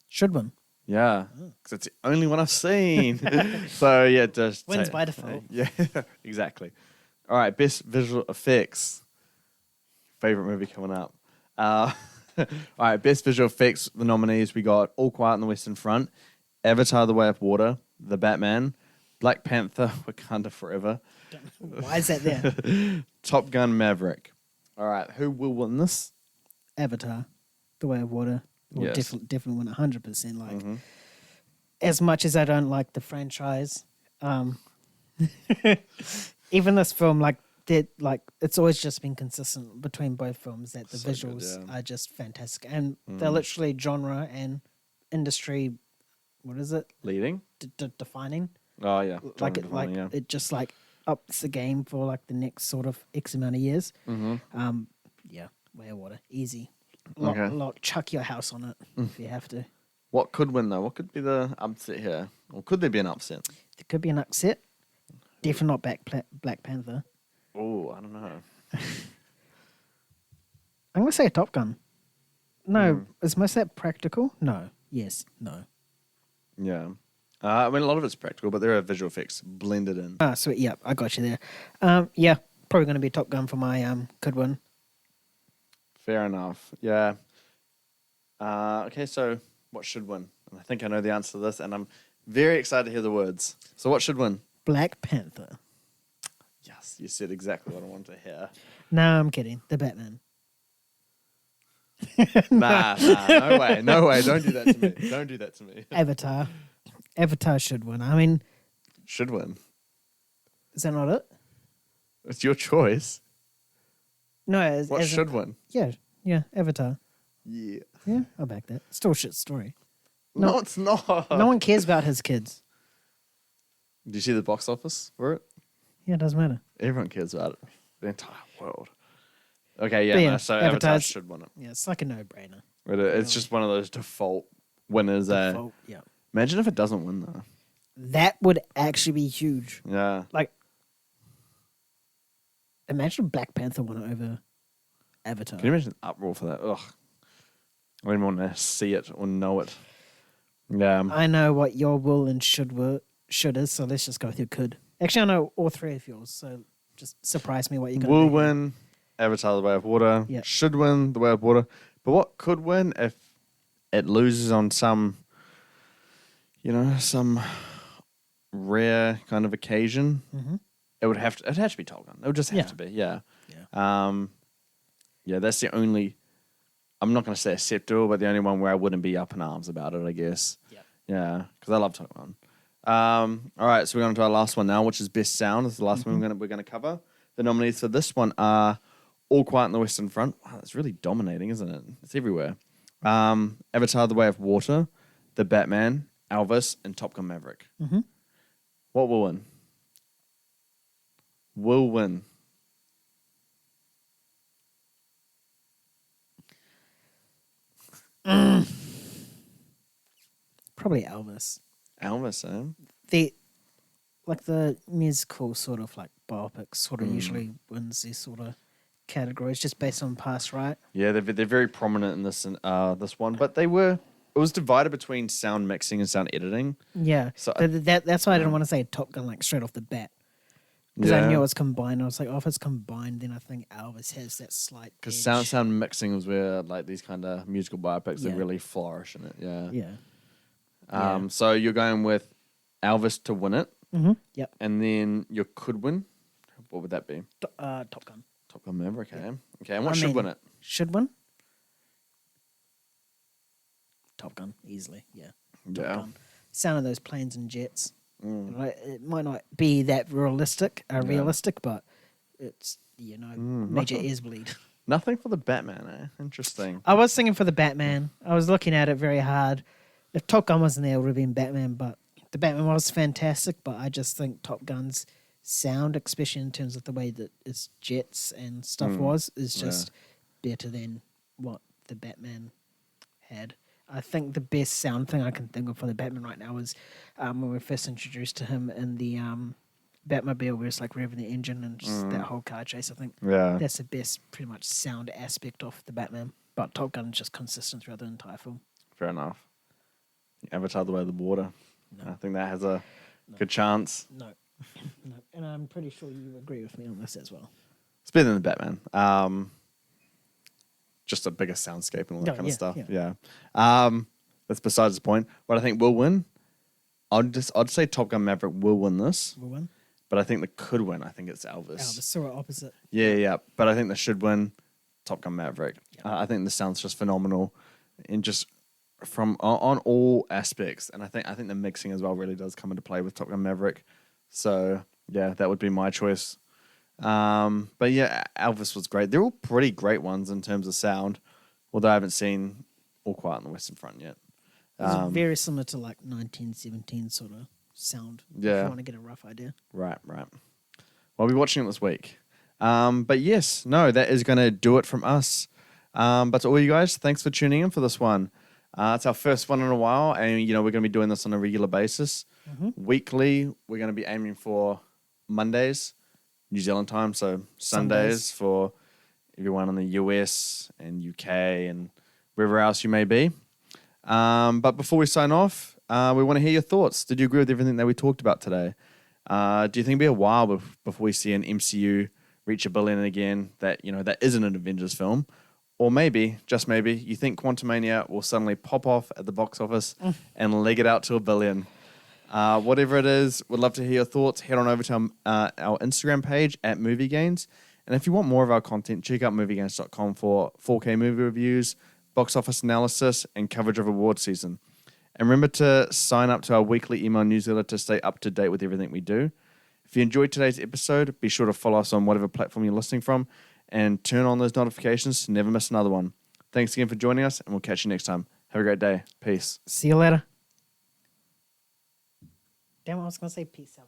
[SPEAKER 3] Should win.
[SPEAKER 4] Yeah, because it's the only one I've seen. So yeah, just
[SPEAKER 3] Wins by default.
[SPEAKER 4] Yeah, exactly. All right, best visual effects. Favorite movie coming up. All right, best visual effects. The nominees we got: All Quiet on the Western Front, Avatar: The Way of Water, The Batman, Black Panther: Wakanda Forever.
[SPEAKER 3] Why is that there?
[SPEAKER 4] Top Gun: Maverick. All right, who will win this?
[SPEAKER 3] Avatar, The Way of Water. Will
[SPEAKER 4] Yes.
[SPEAKER 3] definitely win 100%. Like, as much as I don't like the franchise, even this film, like it's always just been consistent between both films that the
[SPEAKER 4] So good,
[SPEAKER 3] visuals
[SPEAKER 4] yeah.
[SPEAKER 3] are just fantastic, and they're literally genre and industry. What is it?
[SPEAKER 4] Leading?
[SPEAKER 3] Defining.
[SPEAKER 4] Oh yeah,
[SPEAKER 3] Like
[SPEAKER 4] John
[SPEAKER 3] it, like
[SPEAKER 4] Devaney, yeah.
[SPEAKER 3] it just like ups the game for like the next sort of X amount of years. Yeah, Way of Water, easy.
[SPEAKER 4] Okay.
[SPEAKER 3] Chuck your house on it if you have to.
[SPEAKER 4] What could win though? What could be the upset here? Or could there be an upset?
[SPEAKER 3] There could be an upset. Definitely not Black Panther.
[SPEAKER 4] Oh, I don't know.
[SPEAKER 3] I'm gonna say Top Gun. No, is most of that practical? No. Yes. No.
[SPEAKER 4] Yeah. I mean, a lot of it's practical, but there are visual effects blended in.
[SPEAKER 3] Ah, sweet. Yeah, I got you there. Yeah, probably gonna be Top Gun for my could win.
[SPEAKER 4] Fair enough. Yeah. Okay, so what should win? And I think I know the answer to this, and I'm very excited to hear the words. So what should win?
[SPEAKER 3] Black Panther.
[SPEAKER 4] Yes, you said exactly what I wanted to hear.
[SPEAKER 3] No, I'm kidding. The Batman.
[SPEAKER 4] Nah, no way. Don't do that to me.
[SPEAKER 3] Avatar. Avatar should win. I mean,
[SPEAKER 4] Should win.
[SPEAKER 3] is that not it?
[SPEAKER 4] It's your choice.
[SPEAKER 3] No.
[SPEAKER 4] What should win?
[SPEAKER 3] Yeah. Avatar.
[SPEAKER 4] Yeah.
[SPEAKER 3] Yeah, I'll back that. Still a shit story.
[SPEAKER 4] No, it's not.
[SPEAKER 3] No one cares about his kids.
[SPEAKER 4] Do you see the box office for it?
[SPEAKER 3] Yeah, it doesn't matter.
[SPEAKER 4] Everyone cares about it. The entire world. Okay, yeah.
[SPEAKER 3] But yeah,
[SPEAKER 4] No, so Avatar
[SPEAKER 3] Avatar's-
[SPEAKER 4] should win it.
[SPEAKER 3] Yeah, it's like a no-brainer.
[SPEAKER 4] But it's just one of those default winners.
[SPEAKER 3] Default, yeah.
[SPEAKER 4] Imagine if it doesn't win though.
[SPEAKER 3] That would actually be huge.
[SPEAKER 4] Yeah.
[SPEAKER 3] Like, imagine Black Panther won it over Avatar.
[SPEAKER 4] Can you imagine the uproar for that? Ugh. I don't even want to see it or know it. Yeah.
[SPEAKER 3] I know what your will and should is, so let's just go through could. Actually, I know all three of yours, so just surprise me what you're going to
[SPEAKER 4] Will win Avatar: The Way of Water.
[SPEAKER 3] Yeah.
[SPEAKER 4] Should win The Way of Water. But what could win if it loses on some, some rare kind of occasion?
[SPEAKER 3] Mm-hmm.
[SPEAKER 4] It'd have to be Top Gun. It would just have to be. Yeah. Yeah, that's the only. I'm not going to say acceptable, but the only one where I wouldn't be up in arms about it, I guess.
[SPEAKER 3] Yep.
[SPEAKER 4] Yeah, because I love Top Gun. All right, so we're going to our last one now, which is Best Sound. This is the last one we're going to cover. The nominees for this one are All Quiet on the Western Front. Wow, that's really dominating, isn't it? It's everywhere. Avatar: The Way of Water, The Batman, Elvis, and Top Gun: Maverick.
[SPEAKER 3] Mm-hmm.
[SPEAKER 4] What will win? Will win.
[SPEAKER 3] Probably Elvis.
[SPEAKER 4] Elvis, eh?
[SPEAKER 3] The musical sort of like biopics sort of usually wins these sort of categories just based on past, right?
[SPEAKER 4] Yeah, they're very prominent in this one, but it was divided between sound mixing and sound editing.
[SPEAKER 3] Yeah.
[SPEAKER 4] So
[SPEAKER 3] That's why I didn't want to say Top Gun like straight off the bat. Because I
[SPEAKER 4] Yeah.
[SPEAKER 3] knew it was combined. I was like, oh, if it's combined, then I think Elvis has that slight
[SPEAKER 4] because
[SPEAKER 3] edge.
[SPEAKER 4] sound mixing is where like these kind of musical biopics they
[SPEAKER 3] Yeah.
[SPEAKER 4] really flourish in it. Yeah.
[SPEAKER 3] Yeah.
[SPEAKER 4] So you're going with Elvis to win it,
[SPEAKER 3] Mm-hmm. Yep.
[SPEAKER 4] and then you could win. What would that be?
[SPEAKER 3] Top Gun.
[SPEAKER 4] Top Gun Maverick. Okay. Okay. And what
[SPEAKER 3] I
[SPEAKER 4] should
[SPEAKER 3] mean-
[SPEAKER 4] win it?
[SPEAKER 3] Should win? Top Gun, easily. Yeah. Top
[SPEAKER 4] Yeah.
[SPEAKER 3] Gun. Sound of those planes and jets.
[SPEAKER 4] Mm.
[SPEAKER 3] Like, it might not be that realistic, but it's, major ears bleed.
[SPEAKER 4] Nothing for the Batman. Eh? Interesting.
[SPEAKER 3] I was thinking for the Batman. I was looking at it very hard. If Top Gun wasn't there, it would have been Batman, but the Batman was fantastic, but I just think Top Gun's sound, especially in terms of the way that its jets and stuff is just better than what the Batman had. I think the best sound thing I can think of for the Batman right now is when we first introduced to him in the Batmobile, where it's like revving the engine and just that whole car chase. I think that's the best, pretty much, sound aspect of the Batman. But Top Gun is just consistent throughout the entire film.
[SPEAKER 4] Fair enough. Avatar: The Way of the Water.
[SPEAKER 3] No.
[SPEAKER 4] I think that has a good chance.
[SPEAKER 3] No. No. And I'm pretty sure you agree with me on this as well.
[SPEAKER 4] It's better than the Batman. Just a bigger soundscape and all that kind of stuff. Yeah. That's besides the point. What I think will win, I'd say Top Gun Maverick will win this.
[SPEAKER 3] Will win?
[SPEAKER 4] But I think that could win. I think it's Elvis.
[SPEAKER 3] Elvis, so we're opposite.
[SPEAKER 4] Yeah. But I think that should win Top Gun Maverick. I think the sound's just phenomenal, and just from on all aspects. And I think the mixing as well really does come into play with Top Gun Maverick. So yeah, that would be my choice. But yeah, Elvis was great. They're all pretty great ones in terms of sound, although I haven't seen All Quiet on the Western Front yet.
[SPEAKER 3] It's very similar to like 1917 sort of sound.
[SPEAKER 4] Yeah.
[SPEAKER 3] If you want to get a rough idea.
[SPEAKER 4] Right. Well, I'll be watching it this week. But yes, no, that is going to do it from us. But to all you guys, thanks for tuning in for this one. It's our first one in a while, and we're going to be doing this on a regular basis. Weekly, we're going to be aiming for Mondays, New Zealand time, so Sundays for everyone in the US and UK and wherever else you may be. But before we sign off, we want to hear your thoughts. Did you agree with everything that we talked about today? Do you think it'll be a while before we see an MCU reach $1 billion again that isn't an Avengers film? Or maybe, just maybe, you think Quantumania will suddenly pop off at the box office and leg it out to $1 billion. Whatever it is, we'd love to hear your thoughts. Head on over to our Instagram page at Movie Gains. And if you want more of our content, check out moviegains.com for 4K movie reviews, box office analysis, and coverage of award season. And remember to sign up to our weekly email newsletter to stay up to date with everything we do. If you enjoyed today's episode, be sure to follow us on whatever platform you're listening from and turn on those notifications to never miss another one. Thanks again for joining us, and we'll catch you next time. Have a great day. Peace.
[SPEAKER 3] See you later. Damn, I was going to say peace out.